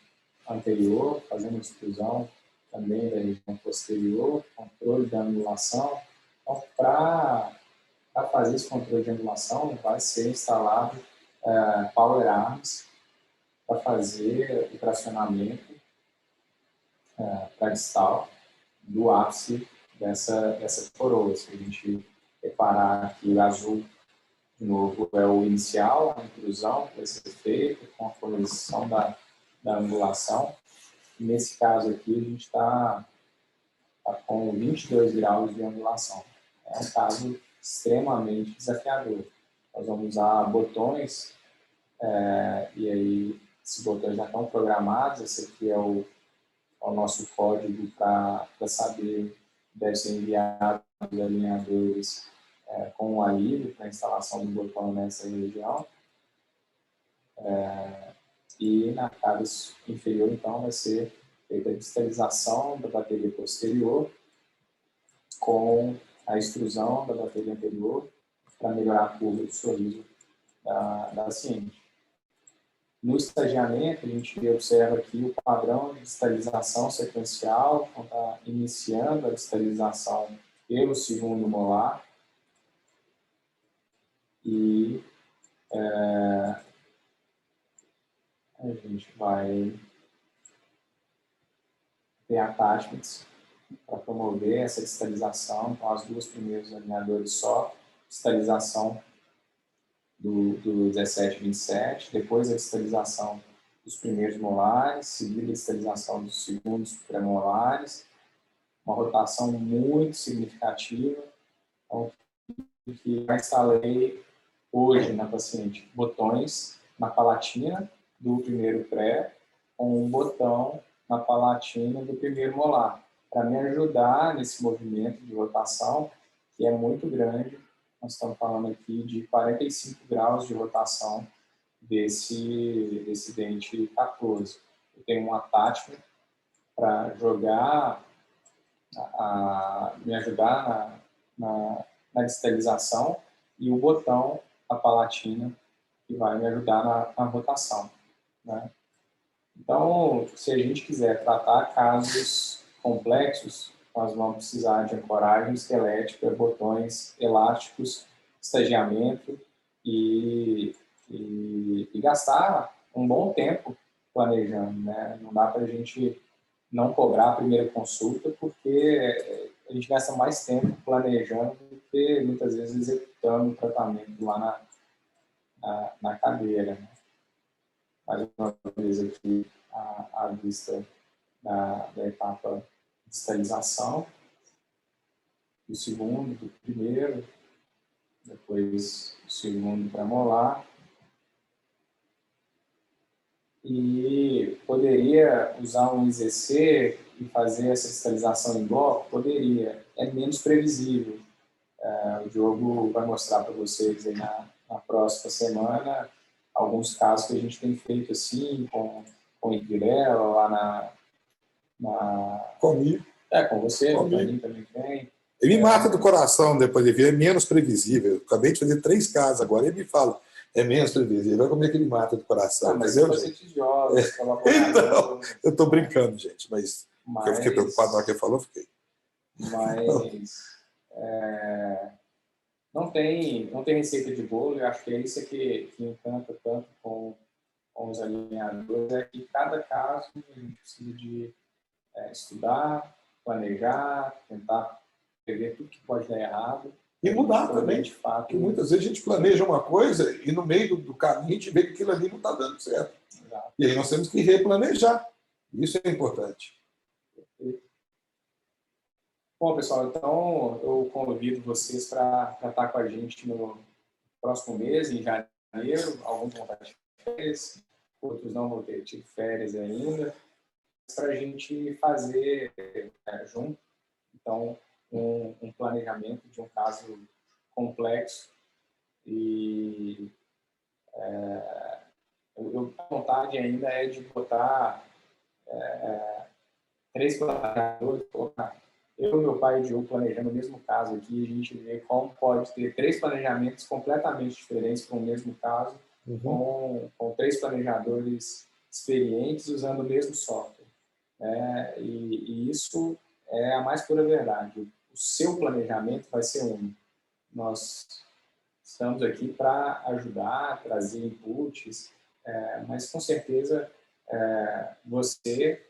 anterior, fazer uma extrusão também da região posterior, controle da angulação. Então, para fazer esse controle de angulação, vai ser instalado power arms para fazer o tracionamento para distal do ápice dessa coroa. Se a gente reparar aqui, o azul, de novo, é o inicial, a intrusão que vai ser feita com a correção da angulação, nesse caso aqui, a gente está com 22 graus de angulação. É um caso extremamente desafiador. Nós vamos usar botões, e aí esses botões já estão programados. Esse aqui é o nosso código para saber, deve ser enviado aos alinhadores com o alívio para a instalação do botão nessa região. E na cara inferior, então, vai ser feita a distalização da bateria posterior com a extrusão da bateria anterior para melhorar a curva do sorriso da paciente. No estagiamento, a gente observa aqui o padrão de distalização sequencial, então está iniciando a distalização pelo segundo molar e a gente vai ter attachments para promover essa distalização. Então, as duas primeiros alinhadores só distalização do 17-27, depois a distalização dos primeiros molares, seguida a distalização dos segundos pré-molares, uma rotação muito significativa. Então, que eu instalei hoje na paciente botões na palatina do primeiro pré, com um botão na palatina do primeiro molar, para me ajudar nesse movimento de rotação, que é muito grande. Nós estamos falando aqui de 45 graus de rotação desse dente 14. Eu tenho um attachment para jogar, me ajudar na distalização, e o botão, a palatina, que vai me ajudar na rotação, né? Então, se a gente quiser tratar casos complexos, nós vamos precisar de ancoragem esquelética, botões elásticos, estagiamento e gastar um bom tempo planejando, né? Não dá para a gente não cobrar a primeira consulta, porque a gente gasta mais tempo planejando do que muitas vezes executando o tratamento lá na cadeira, né? Mais uma vez aqui a vista da etapa de esterilização, do segundo, do primeiro, depois o segundo pré-molar. E poderia usar um IZC e fazer essa esterilização em bloco? Poderia. É menos previsível. O Diogo vai mostrar para vocês aí na próxima semana alguns casos que a gente tem feito assim, com o Ipirela, lá Comigo. com você, o Toninho também tem. Ele me mata do coração depois de ver, é menos previsível. Eu acabei de fazer 3 casos agora, ele me fala, é menos previsível. Olha como é que ele mata do coração, mas entendeu, você gente? jovens, Então, eu estou brincando, gente, mas eu fiquei preocupado na hora que ele falou, fiquei. Mas não tem receita de bolo. Eu acho que é isso que encanta tanto com os alinhadores, é que cada caso a gente precisa de estudar, planejar, tentar prever tudo que pode dar errado. E mudar também, de fato. Porque muitas vezes a gente planeja uma coisa e no meio do caminho a gente vê que aquilo ali não está dando certo. Exato. E aí nós temos que replanejar. Isso é importante. Bom, pessoal, então eu convido vocês para estar com a gente no próximo mês, em janeiro. Alguns vão estar de férias, outros não vão ter tido férias ainda, para a gente fazer junto, então, um planejamento de um caso complexo. E a vontade ainda é de botar 3 planejadores, eu, meu pai e o Diogo planejando o mesmo caso aqui, a gente vê como pode ter 3 planejamentos completamente diferentes para o mesmo caso, com 3 planejadores experientes usando o mesmo software. E isso é a mais pura verdade. O seu planejamento vai ser único. Nós estamos aqui para ajudar, trazer inputs, mas com certeza você,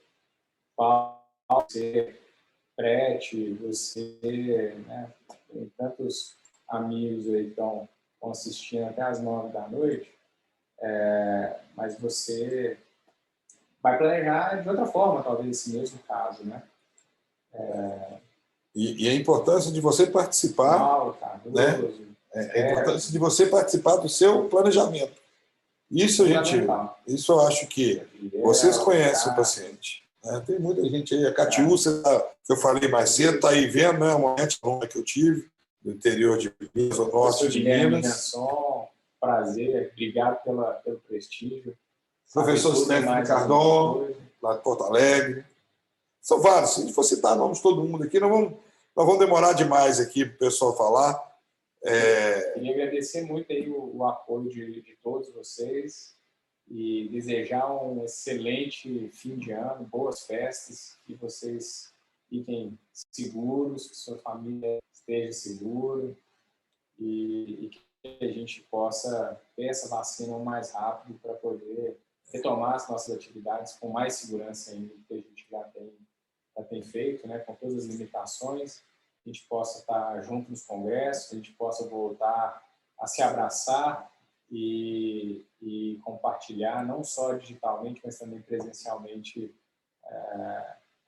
Paulo, você, Prete, você, né, tem tantos amigos aí que estão assistindo até às 9 da noite, mas você vai planejar de outra forma, talvez, esse mesmo caso, né? E a importância de você participar, né? A importância de você participar do seu planejamento. Isso, isso eu acho que vocês conhecem o paciente. Né? Tem muita gente aí, a Catiúcia, que eu falei mais cedo, está aí vendo, né? Uma aluna que eu tive, do interior de Minas, do norte de Minas. Prazer, obrigado pelo prestígio. Professor Stefano Cardon, lá de Porto Alegre. São vários. Se a gente for citar nomes de todo mundo aqui, nós vamos demorar demais aqui para o pessoal falar. Queria agradecer muito aí o apoio de todos vocês e desejar um excelente fim de ano, boas festas, que vocês fiquem seguros, que sua família esteja segura e que a gente possa ter essa vacina o mais rápido para poder retomar as nossas atividades com mais segurança ainda do que a gente já tem feito, né, com todas as limitações. A gente possa estar junto nos congressos, a gente possa voltar a se abraçar e compartilhar, não só digitalmente, mas também presencialmente,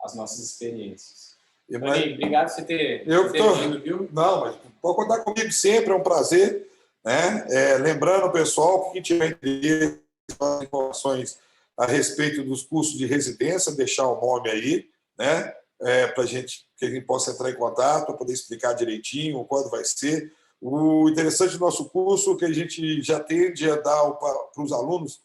as nossas experiências. Obrigado por você ter vindo, viu? Não, mas pode contar comigo sempre, é um prazer. Né? Lembrando, pessoal, que tiver interesse em informações a respeito dos cursos de residência, deixar o nome aí, né? Para a gente possa entrar em contato, para poder explicar direitinho quando vai ser. O interessante do nosso curso é que a gente já tende a dar para os alunos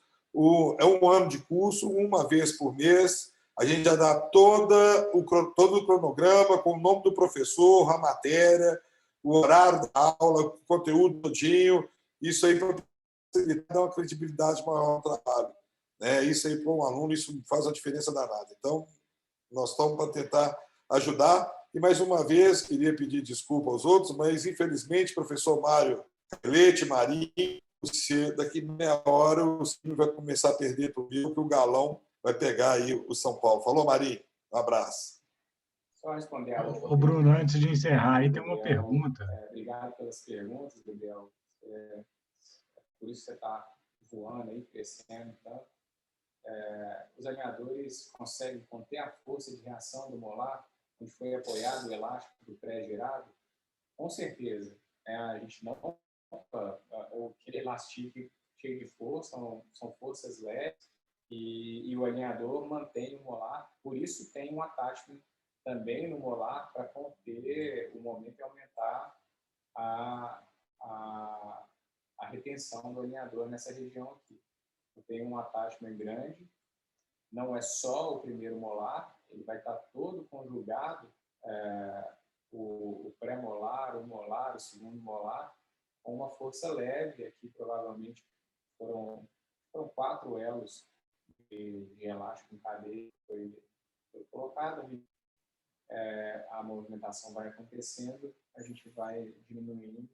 é um ano de curso, uma vez por mês. A gente já dá todo o cronograma com o nome do professor, a matéria, o horário da aula, o conteúdo todinho. Isso aí para dar uma credibilidade maior ao trabalho. Né? Isso aí para um aluno, isso faz uma diferença danada. Então, nós estamos para tentar ajudar. E, mais uma vez, queria pedir desculpa aos outros, mas, infelizmente, professor Mário Leite, Marinho, daqui meia hora o time vai começar a perder para o Rio, que o Galão vai pegar aí o São Paulo. Falou, Marinho? Um abraço. Só responder a Ô, Bruno, antes de encerrar, aí tem uma pergunta. Obrigado pelas perguntas, Gabriel. Por isso você está voando aí, crescendo. Então, os alinhadores conseguem conter a força de reação do molar, onde foi apoiado o elástico do pré-girado? Com certeza. A gente não... Aquele elástico cheio de força, são forças leves, e o alinhador mantém o molar, por isso tem um attachment também no molar para conter o momento e aumentar a retenção do alinhador nessa região aqui. Tem um attachment grande, não é só o primeiro molar, ele vai estar todo conjugado, o pré-molar, o molar, o segundo molar, com uma força leve. Aqui provavelmente foram 4 elos de elástico em cadeia foi colocado ali. A movimentação vai acontecendo, a gente vai diminuindo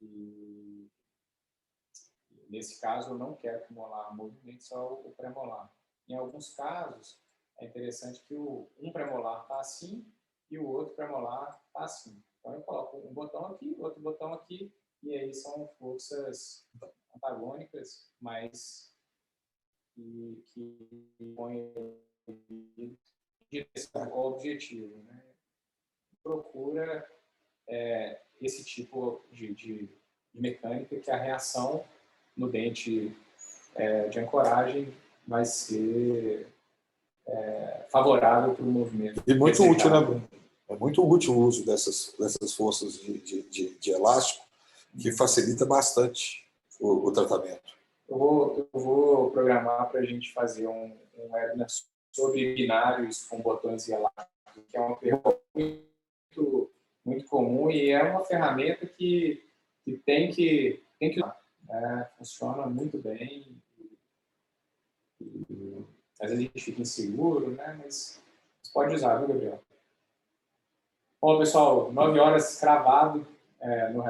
e nesse caso eu não quero que o molar movimente, só o pré-molar. Em alguns casos é interessante que um pré-molar está assim e o outro pré-molar está assim. Então eu coloco um botão aqui, outro botão aqui, e aí são forças antagônicas, mas que põem direção ao objetivo. Né? Procura esse tipo de mecânica que a reação no dente de ancoragem vai ser favorável para o movimento. E muito útil, né, Bruno? É muito útil o uso dessas forças de elástico, que facilita bastante o tratamento. Eu vou programar para a gente fazer um webinar sobre binários com botões e elásticos, que é uma pergunta muito comum e é uma ferramenta que tem que usar. Funciona muito bem. Às vezes a gente fica inseguro, né? Mas você pode usar, viu, Gabriel? Bom, pessoal, 9 horas cravado no relógio.